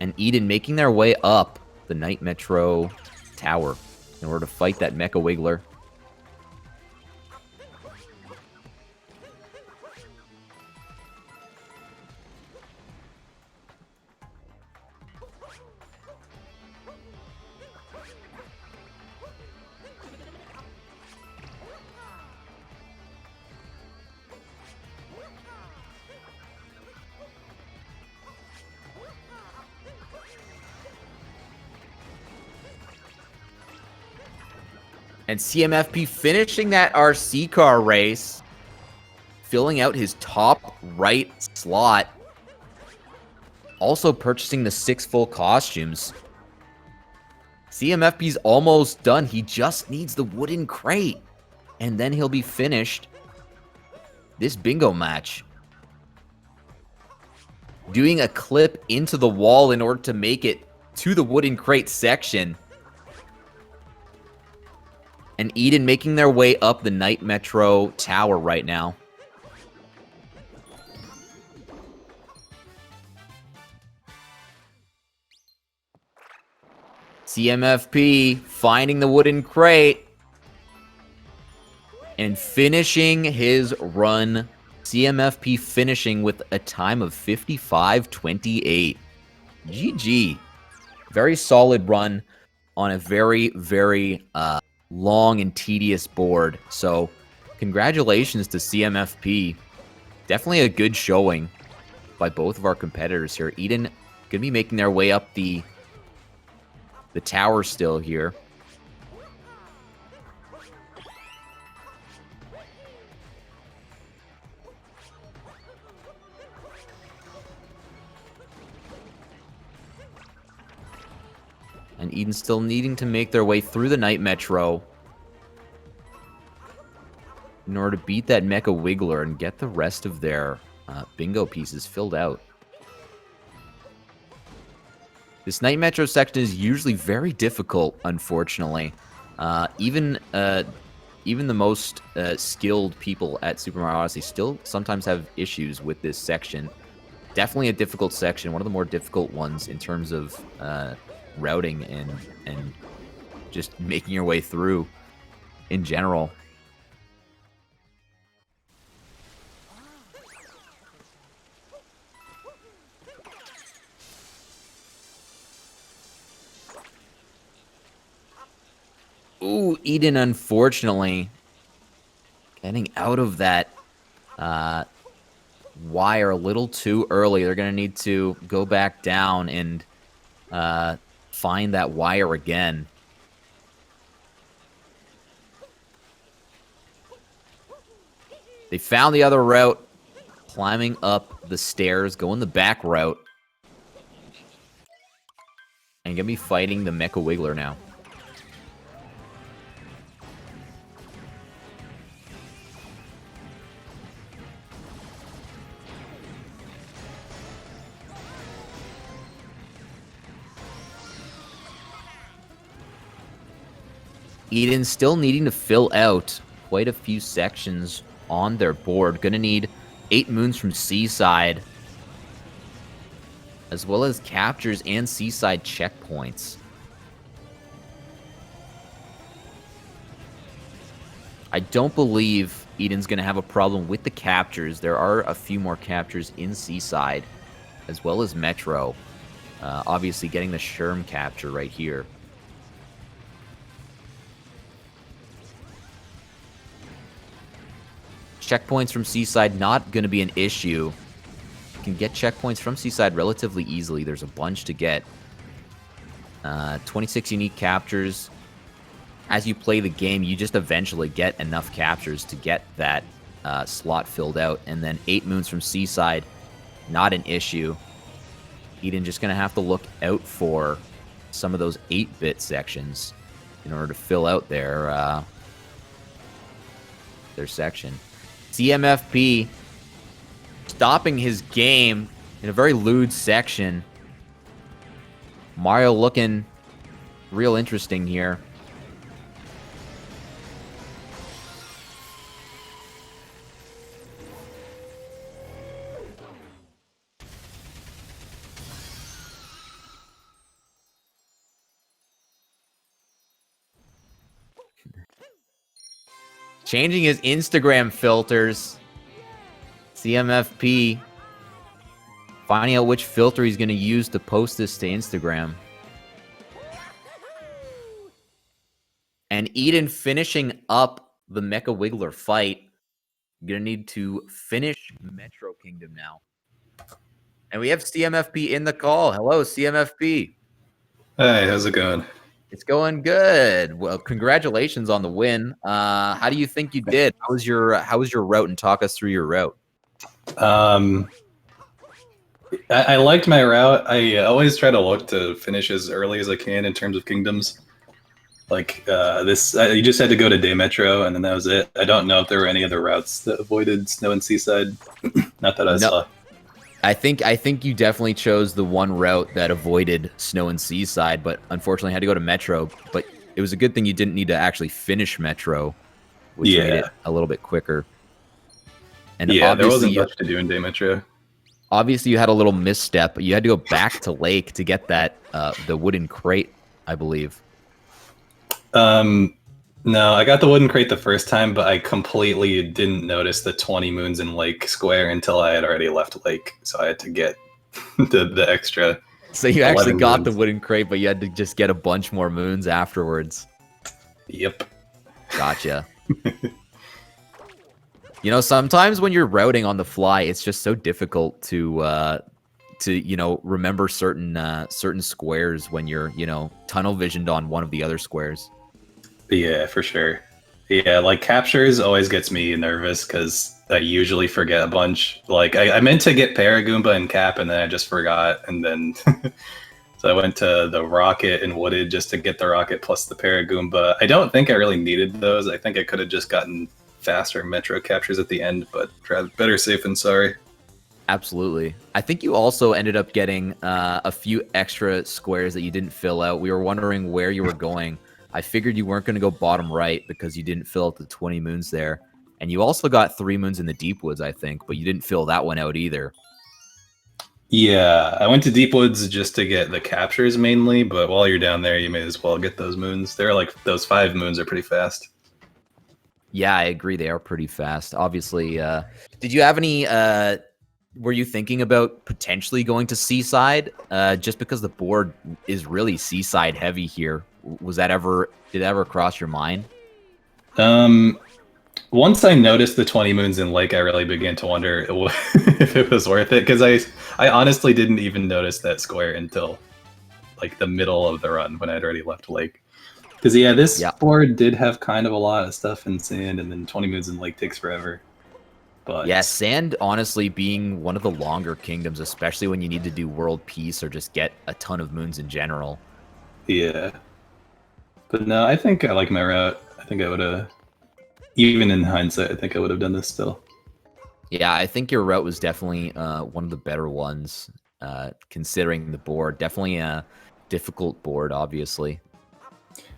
And Eden making their way up the Night Metro tower in order to fight that Mecha Wiggler. And CMFP finishing that RC car race, filling out his top right slot. Also purchasing the 6 full costumes. CMFP's almost done. He just needs the wooden crate. And then he'll be finished this bingo match. Doing a clip into the wall in order to make it to the wooden crate section. And Eden making their way up the Night Metro tower right now. CMFP finding the wooden crate. And finishing his run. CMFP finishing with a time of 55:28. GG. Very solid run on a very, very long and tedious board. So congratulations to CMFP. Definitely a good showing by both of our competitors here. Eden going to be making their way up the tower still here. And Eden still needing to make their way through the Night Metro in order to beat that Mecha Wiggler and get the rest of their bingo pieces filled out. This Night Metro section is usually very difficult, unfortunately. Even the most skilled people at Super Mario Odyssey still sometimes have issues with this section. Definitely a difficult section, one of the more difficult ones in terms of routing and just making your way through in general. Ooh, Eden, unfortunately, getting out of that wire a little too early. They're going to need to go back down and find that wire again. They found the other route, climbing up the stairs, going the back route. And going to be fighting the Mecha Wiggler now. Eden still needing to fill out quite a few sections on their board. Gonna need 8 moons from Seaside, as well as captures and Seaside checkpoints. I don't believe Eden's gonna have a problem with the captures. There are a few more captures in Seaside, as well as Metro. Obviously getting the Sherm capture right here. Checkpoints from Seaside not going to be an issue. You can get checkpoints from Seaside relatively easily. There's a bunch to get. 26 unique captures. As you play the game, you just eventually get enough captures to get that slot filled out. And then 8 moons from Seaside, not an issue. Eden just going to have to look out for some of those 8-bit sections in order to fill out their section. CMFP stopping his game in a very lewd section. Mario looking real interesting here. Changing his Instagram filters. CMFP finding out which filter he's going to use to post this to Instagram. And Eden finishing up the Mecha Wiggler fight. You're going to need to finish Metro Kingdom now. And we have CMFP in the call. Hello, CMFP. Hey, how's it going? It's going good. Well, congratulations on the win. How do you think you did? How was your route? And talk us through your route. I liked my route. I always try to look to finish as early as I can in terms of kingdoms. Like you just had to go to Day Metro, and then that was it. I don't know if there were any other routes that avoided Snow and Seaside. Not that I saw. I think you definitely chose the one route that avoided Snow and Seaside, but unfortunately had to go to Metro. But it was a good thing you didn't need to actually finish Metro, which made it a little bit quicker. And yeah, there wasn't much to do in Day Metro. Obviously, you had a little misstep. You had to go back to Lake to get that the wooden crate, I believe. No, I got the wooden crate the first time, but I completely didn't notice the 20 moons in Lake Square until I had already left Lake, so I had to get the extra. So you actually got the wooden crate, but you had to just get a bunch more moons afterwards. Yep. Gotcha. You know, sometimes when you're routing on the fly, it's just so difficult to remember certain squares when you're tunnel visioned on one of the other squares. Yeah, for sure. Yeah, like captures always gets me nervous because I usually forget a bunch. Like I meant to get Paragoomba and Cap, and then I just forgot, and then so I went to the Rocket and Wooded just to get the Rocket plus the Paragoomba. I don't think I really needed those. I think I could have just gotten faster Metro captures at the end, but better safe than sorry. Absolutely. I think you also ended up getting a few extra squares that you didn't fill out. We were wondering where you were going. I figured you weren't going to go bottom right because you didn't fill out the 20 moons there. And you also got 3 moons in the Deep Woods, I think, but you didn't fill that one out either. Yeah, I went to Deep Woods just to get the captures mainly, but while you're down there, you may as well get those moons. They're like, those 5 moons are pretty fast. Yeah, I agree. They are pretty fast. Obviously, did you have any... were you thinking about potentially going to Seaside? Just because the board is really Seaside heavy here. Did that ever cross your mind? Once I noticed the 20 moons in Lake, I really began to wonder if it was worth it, because I honestly didn't even notice that square until like the middle of the run when I'd already left Lake. Because yeah, this board did have kind of a lot of stuff in Sand, and then 20 moons in Lake takes forever. But yeah, Sand honestly being one of the longer kingdoms, especially when you need to do world peace or just get a ton of moons in general. Yeah. But no, I think I like my route. I think I would have, even in hindsight, I think I would have done this still. Yeah, I think your route was definitely one of the better ones, considering the board. Definitely a difficult board, obviously.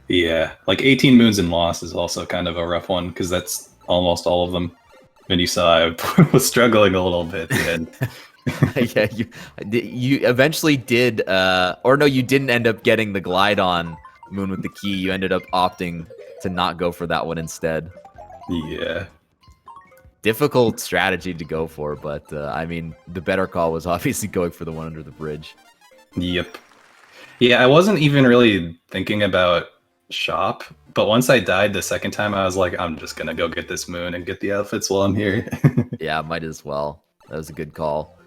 Yeah, like 18 moons in Lost is also kind of a rough one, because that's almost all of them. And you saw I was struggling a little bit at the end. Yeah, you eventually did, or no, you didn't end up getting the Glide on moon with the key. You ended up opting to not go for that one instead. Yeah. Difficult strategy to go for, but I mean, the better call was obviously going for the one under the bridge. Yep. Yeah, I wasn't even really thinking about shop, but once I died the second time, I was like, I'm just gonna go get this moon and get the outfits while I'm here. Yeah, might as well. That was a good call.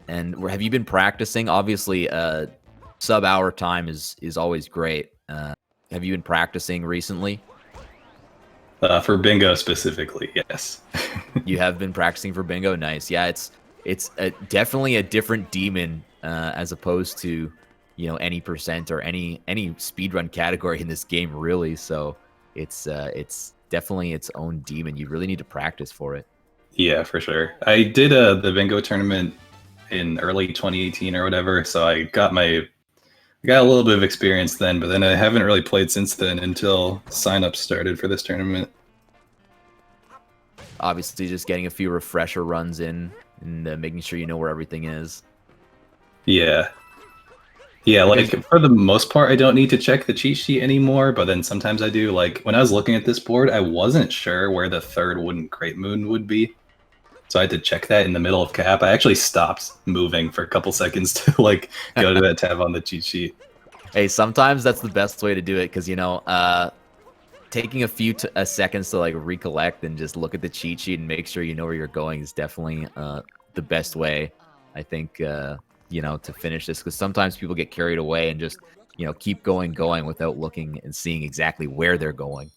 And have you been practicing? Obviously, sub-hour time is always great. Have you been practicing recently? For bingo specifically, yes. You have been practicing for bingo? Nice. Yeah, it's definitely a different demon as opposed to any percent or any speedrun category in this game, really. So it's definitely its own demon. You really need to practice for it. Yeah, for sure. I did the bingo tournament in early 2018 or whatever, so I got a little bit of experience then, but then I haven't really played since then until signups started for this tournament. Obviously, just getting a few refresher runs in and making sure you know where everything is. Yeah. Yeah, like for the most part, I don't need to check the cheat sheet anymore, but then sometimes I do. Like when I was looking at this board, I wasn't sure where the third wooden crate moon would be. So I had to check that in the middle of cap. I actually stopped moving for a couple seconds to like go to that tab on the cheat sheet. Hey, sometimes that's the best way to do it because taking a few seconds to like recollect and just look at the cheat sheet and make sure you know where you're going is definitely the best way, I think, to finish this, because sometimes people get carried away and just keep going without looking and seeing exactly where they're going.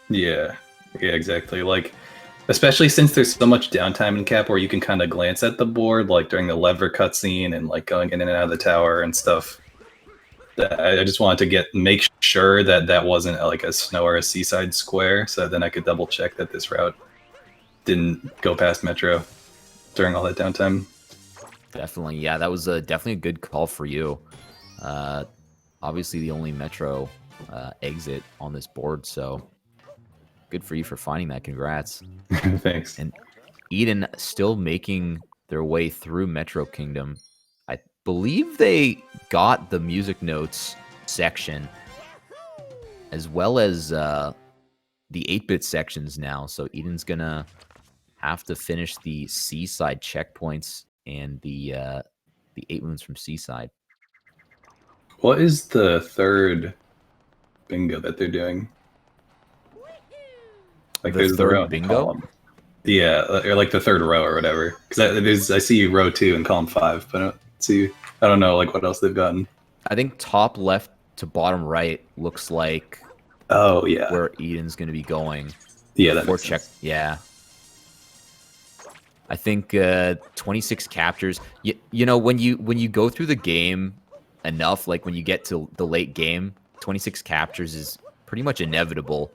Yeah, exactly. Like, especially since there's so much downtime in cap where you can kind of glance at the board, like during the lever cutscene and like going in and out of the tower and stuff. I just wanted to make sure that wasn't like a snow or a seaside square, so then I could double check that this route didn't go past Metro during all that downtime. Definitely, yeah, that was definitely a good call for you. Obviously, the only Metro exit on this board, so good for you for finding that. Congrats. Thanks. And Eden still making their way through Metro Kingdom. I believe they got the music notes section as well as the 8-bit sections now. So Eden's going to have to finish the Seaside checkpoints and the 8 moons from Seaside. What is the third bingo that they're doing? Like The there's the third row in bingo? column. Yeah, or like the third row or whatever. Because I see row 2 in column 5, but I don't know like what else they've gotten. I think top left to bottom right looks like Oh yeah, where Eden's going to be going. yeah, that Before makes check, sense. yeah. I think 26 captures. You know when you go through the game enough, like when you get to the late game, 26 captures is pretty much inevitable.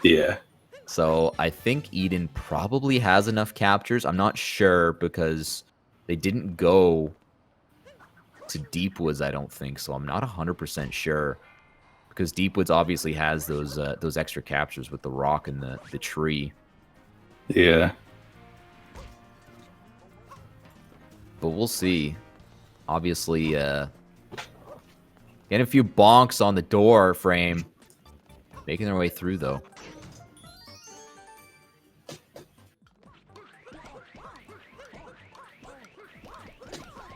Yeah. So I think Eden probably has enough captures. I'm not sure because they didn't go to Deepwoods, I don't think. So I'm not 100% sure because Deepwoods obviously has those extra captures with the rock and the tree. Yeah. But we'll see. Obviously, getting a few bonks on the door frame. Making their way through, though.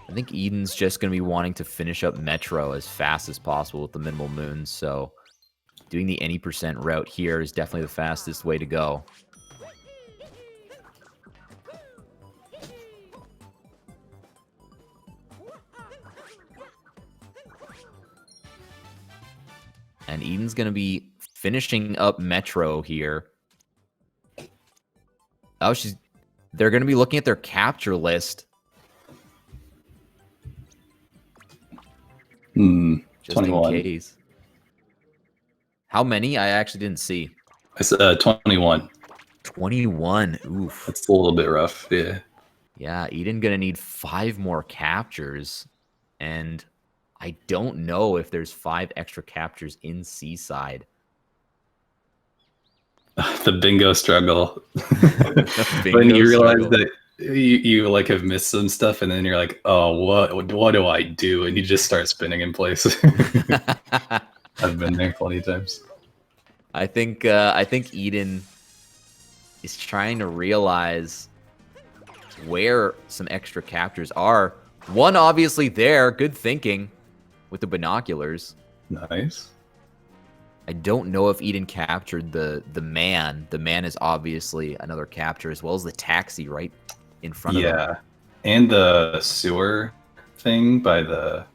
I think Eden's just going to be wanting to finish up Metro as fast as possible with the minimal moons, so doing the any % route here is definitely the fastest way to go. And Eden's going to be finishing up Metro here. Oh, they're going to be looking at their capture list. Just 21. in case. How many? I actually didn't see. It's 21. 21. Oof. That's a little bit rough. Yeah. Yeah, Eden going to need 5 more captures. And I don't know if there's 5 extra captures in Seaside. The bingo struggle. Bingo when you realize struggle. that you like have missed some stuff, and then you're like, oh, what do I do? And you just start spinning in place. I've been there plenty of times. I think Eden is trying to realize where some extra captures are. One obviously there, good thinking with the binoculars. Nice. I don't know if Eden captured the man. The man is obviously another capture, as well as the taxi right in front of them. Yeah, and the sewer thing by the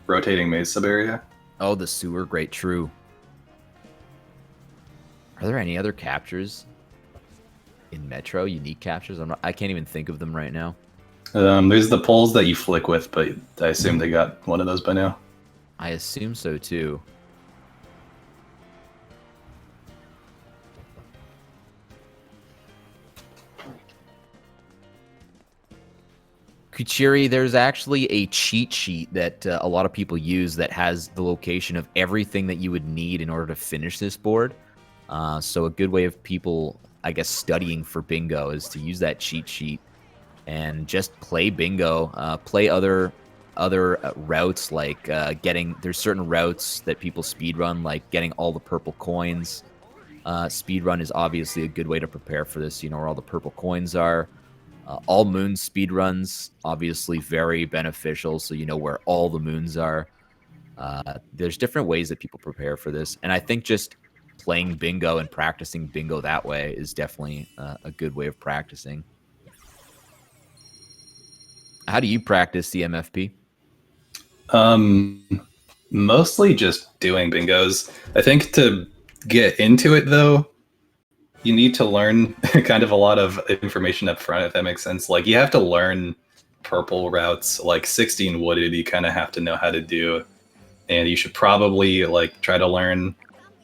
rotating maze sub area. Oh, the sewer, great, true. Are there any other captures in Metro? Unique captures? I can't even think of them right now. There's the poles that you flick with, but I assume they got one of those by now. I assume so too. Kuchiri, there's actually a cheat sheet that a lot of people use that has the location of everything that you would need in order to finish this board. So a good way of people, I guess, studying for bingo is to use that cheat sheet and just play bingo. Play other routes like there's certain routes that people speedrun, like getting all the purple coins. Speedrun is obviously a good way to prepare for this. You know where all the purple coins are. All moon speedruns, obviously very beneficial, so you know where all the moons are. There's different ways that people prepare for this, and I think just playing bingo and practicing bingo that way is definitely a good way of practicing. How do you practice CMFP? Mostly just doing bingos. I think to get into it, though, you need to learn kind of a lot of information up front, if that makes sense. Like, you have to learn purple routes, like 16 wooded, you kind of have to know how to do. And you should probably, like, try to learn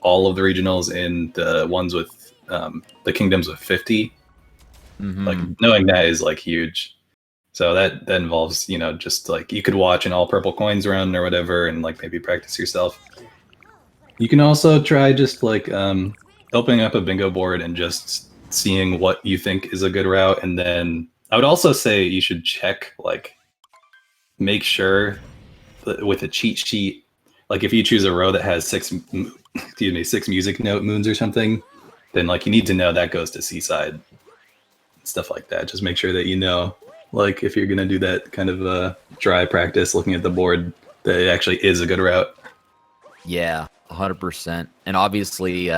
all of the regionals in the ones with the kingdoms with 50. Mm-hmm. Like, knowing that is, like, huge. So that involves, you know, just, like, you could watch an all purple coins run or whatever and, like, maybe practice yourself. You can also try just, like, opening up a bingo board and just seeing what you think is a good route. And then I would also say you should check, like, make sure that with a cheat sheet, like if you choose a row that has 6 music note moons or something, then like you need to know that goes to Seaside, stuff like that. Just make sure that you know, like if you're going to do that kind of dry practice looking at the board, that it actually is a good route. Yeah, 100%. And obviously,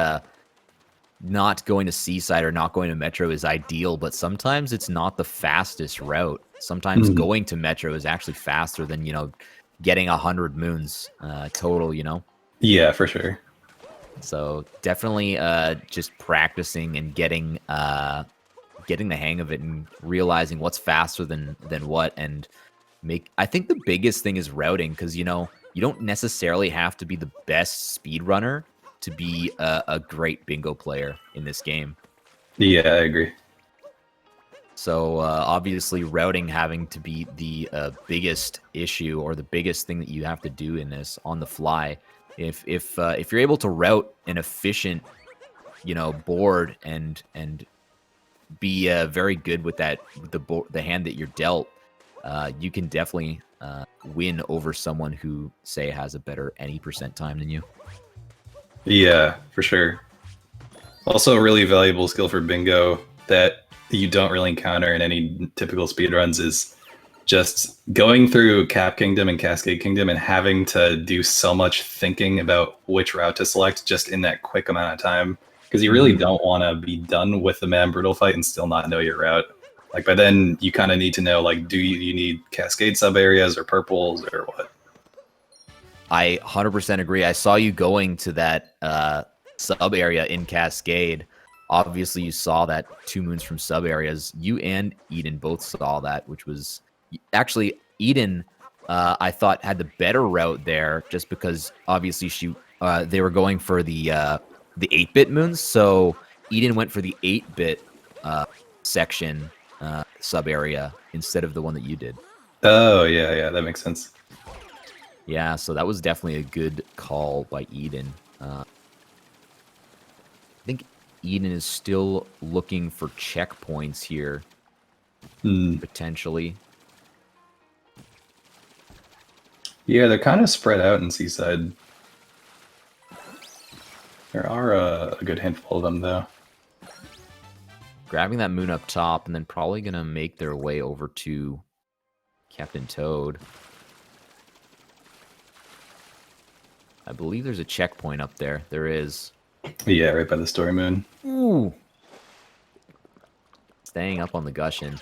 not going to Seaside or not going to Metro is ideal, but sometimes it's not the fastest route. Sometimes going to Metro is actually faster than, getting 100 moons total, Yeah, for sure. So definitely just practicing and getting the hang of it and realizing what's faster than what, and I think the biggest thing is routing, because you don't necessarily have to be the best speedrunner to be a great bingo player in this game. Yeah, I agree. So obviously routing having to be the biggest issue, or the biggest thing that you have to do in this on the fly. If you're able to route an efficient, board and be very good with that, with the hand that you're dealt, you can definitely win over someone who, say, has a better any percent time than you. Yeah, for sure. Also, a really valuable skill for bingo that you don't really encounter in any typical speedruns is just going through Cap Kingdom and Cascade Kingdom and having to do so much thinking about which route to select just in that quick amount of time. Because you really don't want to be done with the Man Brutal fight and still not know your route. Like, by then, you kind of need to know, like, do you need Cascade sub areas or purples or what? I 100% agree. I saw you going to that sub area in Cascade. Obviously, you saw that 2 moons from sub areas. You and Eden both saw that, which was actually Eden. I thought had the better route there, just because obviously they were going for the 8-bit moons. So Eden went for the 8-bit section sub area instead of the one that you did. Oh yeah, that makes sense. Yeah, so that was definitely a good call by Eden. I think Eden is still looking for checkpoints here, potentially. Yeah, they're kind of spread out in Seaside. There are a good handful of them, though. Grabbing that moon up top, and then probably going to make their way over to Captain Toad. I believe there's a checkpoint up there. There is. Yeah, right by the story moon. Ooh. Staying up on the Gushin.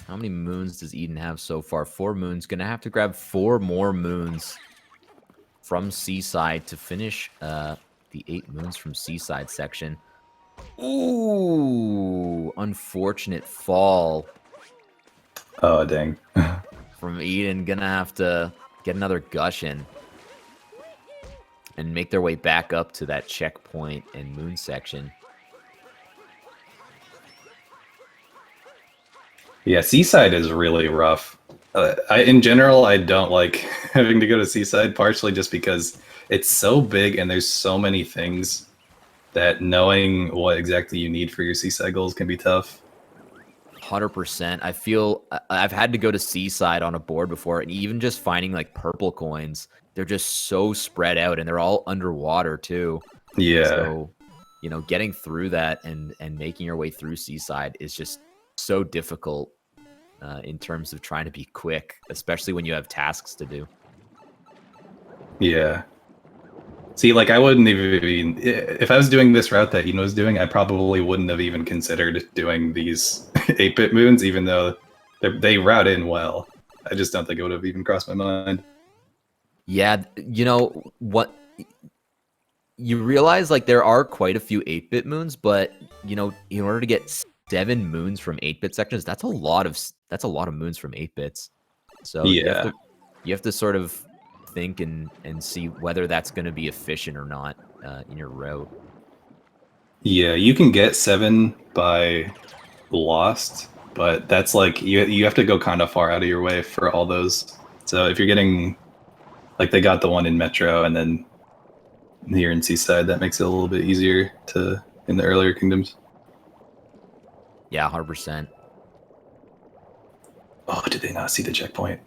How many moons does Eden have so far? 4 moons. Gonna have to grab 4 more moons from Seaside to finish the 8 moons from Seaside section. Ooh, unfortunate fall. Oh, dang. From Eden. Gonna have to get another Gushin and make their way back up to that checkpoint and moon section. Yeah, Seaside is really rough. In general, I don't like having to go to Seaside, partially just because it's so big and there's so many things that knowing what exactly you need for your Seaside goals can be tough. 100%. I feel I've had to go to Seaside on a board before, and even just finding like purple coins, they're just so spread out, and they're all underwater too. Yeah. So, getting through that and making your way through Seaside is just so difficult in terms of trying to be quick, especially when you have tasks to do. Yeah. See, like, I wouldn't even, if I was doing this route that Eden was doing, I probably wouldn't have even considered doing these 8-bit moons, even though they route in well. I just don't think it would have even crossed my mind. Yeah, what? You realize, like, there are quite a few 8-bit moons, but, in order to get 7 moons from 8-bit sections, that's a lot of moons from 8-bits. So Yeah. you have to sort of think and see whether that's going to be efficient or not in your route. Yeah, you can get 7 by Lost, but that's like you have to go kind of far out of your way for all those. So if you're getting, like, they got the one in Metro and then here in Seaside, that makes it a little bit easier in the earlier kingdoms. Yeah, 100%. Oh, did they not see the checkpoint?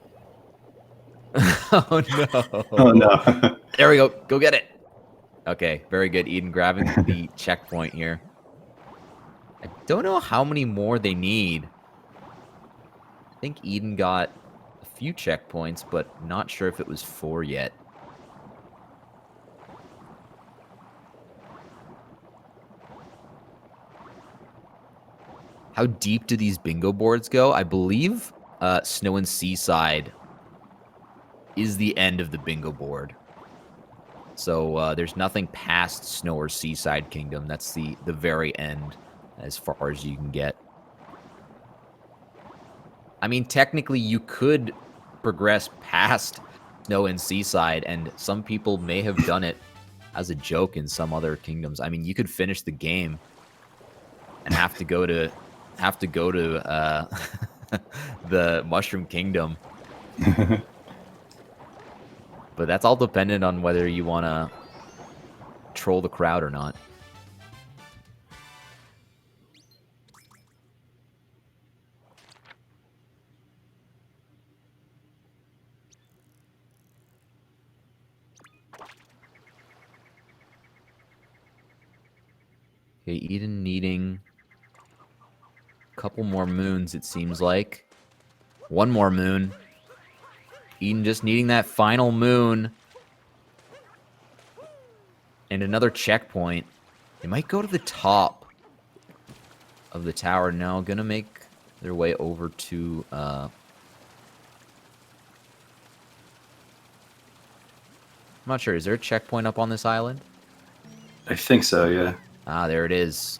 Oh no! Oh no! There we go. Go get it. Okay, very good. Eden grabbing the checkpoint here. I don't know how many more they need. I think Eden got a few checkpoints, but not sure if it was 4 yet. How deep do these bingo boards go? I believe Snow and Seaside is the end of the bingo board. So there's nothing past Snow or Seaside Kingdom. That's the very end as far as you can get. I mean, technically, you could progress past Snow and Seaside, and some people may have done it as a joke in some other kingdoms. I mean, you could finish the game and have to go to the Mushroom Kingdom. But that's all dependent on whether you want to troll the crowd or not. Okay, Eden needing a couple more moons, it seems like. One more moon. Eden just needing that final moon. And another checkpoint. They might go to the top of the tower now. Gonna make their way over to... I'm not sure. Is there a checkpoint up on this island? I think so, yeah. Ah, there it is.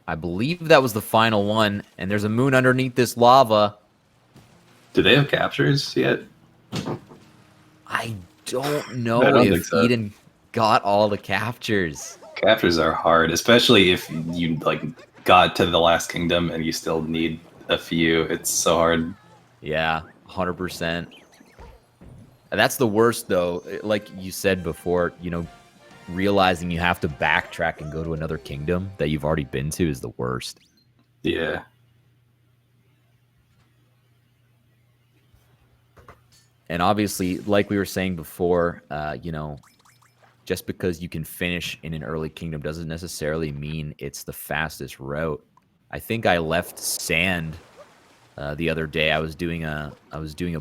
I believe that was the final one, and there's a moon underneath this lava. Do they have captures yet? I don't I know don't if think so. Eden got all the captures. Captures are hard, especially if you like got to the last kingdom and you still need a few. It's so hard. Yeah, 100%. That's the worst, though. Like you said before, you know, realizing you have to backtrack and go to another kingdom that you've already been to is the worst. Yeah. And obviously, like we were saying before, you know, just because you can finish in an early kingdom doesn't necessarily mean it's the fastest route. I think I left sand the other day. I was doing a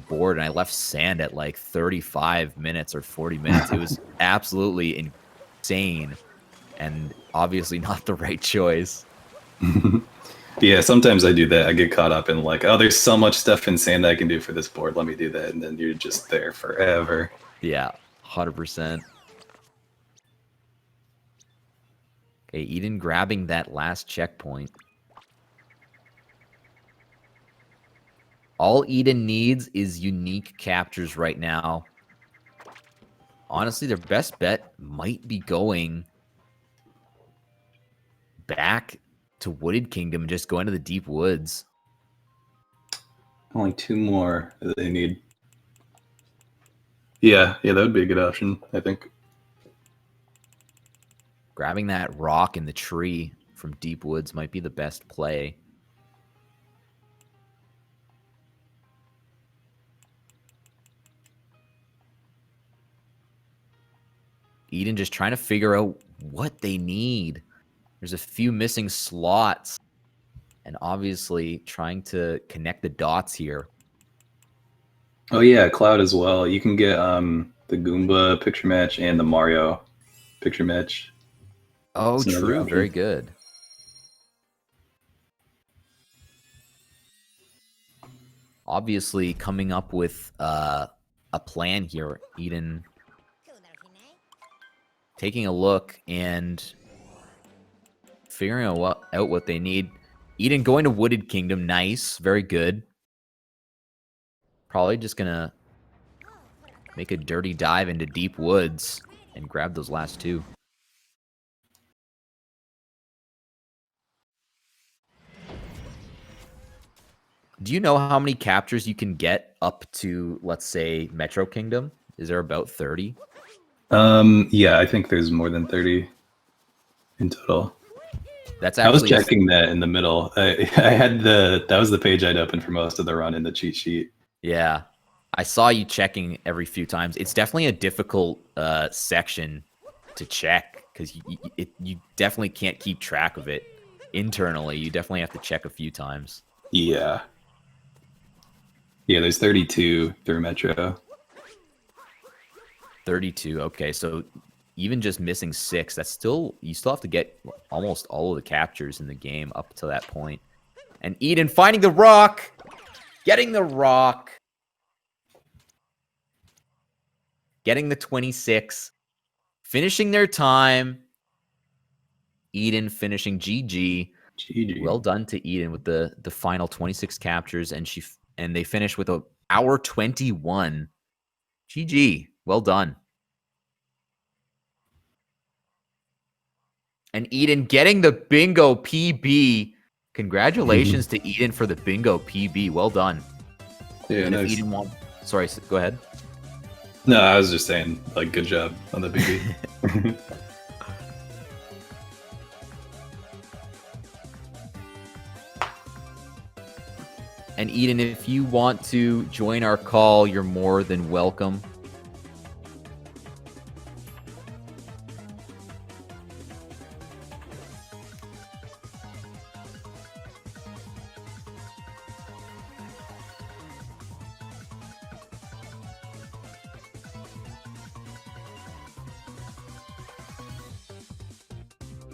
board and I left sand at like 35 minutes or 40 minutes. It was absolutely insane and obviously not the right choice. Yeah, sometimes I do that. I get caught up in like, oh, there's so much stuff in sand I can do for this board. Let me do that. And then you're just there forever. Yeah, 100%. Okay, Eden grabbing that last checkpoint. All Eden needs is unique captures right now. Honestly, their best bet might be going back to Wooded Kingdom and just going to the deep woods. Only 2 more that they need. Yeah, that would be a good option, I think. Grabbing that rock in the tree from deep woods might be the best play. Eden just trying to figure out what they need. There's a few missing slots. And obviously trying to connect the dots here. Oh yeah, Cloud as well. You can get the Goomba picture match and the Mario picture match. Oh, true. Very good. Obviously coming up with a plan here. Eden taking a look and figuring out what they need. Eden going to Wooded Kingdom. Nice. Very good. Probably just going to make a dirty dive into deep woods and grab those last 2. Do you know how many captures you can get up to, let's say, Metro Kingdom? Is there about 30? Yeah, I think there's more than 30 in total. That's I was actually checking that in the middle. I had that was the page I'd opened for most of the run in the cheat sheet. Yeah. I saw you checking every few times. It's definitely a difficult section to check because you definitely can't keep track of it internally. You definitely have to check a few times. Yeah. Yeah, there's 32 through Metro. 32. Okay, so even just missing 6, that's still, you still have to get almost all of the captures in the game up to that point. And Eden finding the rock, getting the rock, getting the 26, finishing their time. Eden finishing GG. GG. Well done to Eden with the final 26 captures, and they finish with a hour 21. GG. Well done. And Eden getting the bingo PB. Congratulations to Eden for the bingo PB. Well done. Yeah, and nice. if Eden won, sorry, go ahead. No, I was just saying, like, good job on the BB. And Eden, if you want to join our call, you're more than welcome.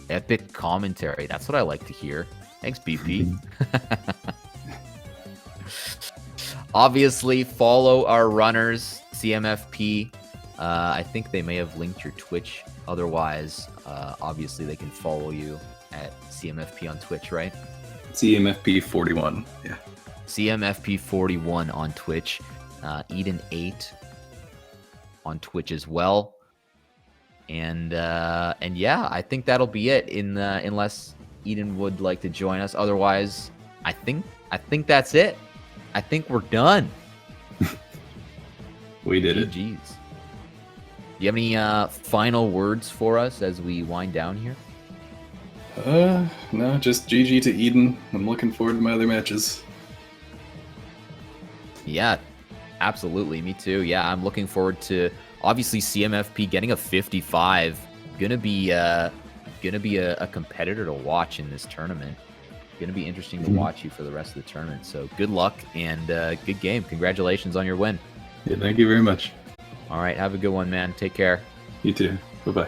Epic commentary. That's what I like to hear. Thanks, BP. Obviously, follow our runners, CMFP. I think they may have linked your Twitch. Otherwise, obviously, they can follow you at CMFP on Twitch, right? CMFP 41. Yeah. CMFP 41 on Twitch. Eden 8 on Twitch as well. And yeah, I think that'll be it. Unless Eden would like to join us. Otherwise, I think that's it. I think we're done. We did it. GG's. Do you have any final words for us as we wind down here? No, just GG to Eden. I'm looking forward to my other matches. Yeah, absolutely. Me too. Yeah, I'm looking forward to obviously CMFP getting a 55. Gonna be a competitor to watch in this tournament. Gonna be interesting to watch you for the rest of the tournament. So good luck and good game. Congratulations on your win. Yeah, thank you very much. All right, have a good one, man. Take care. You too. Bye-bye.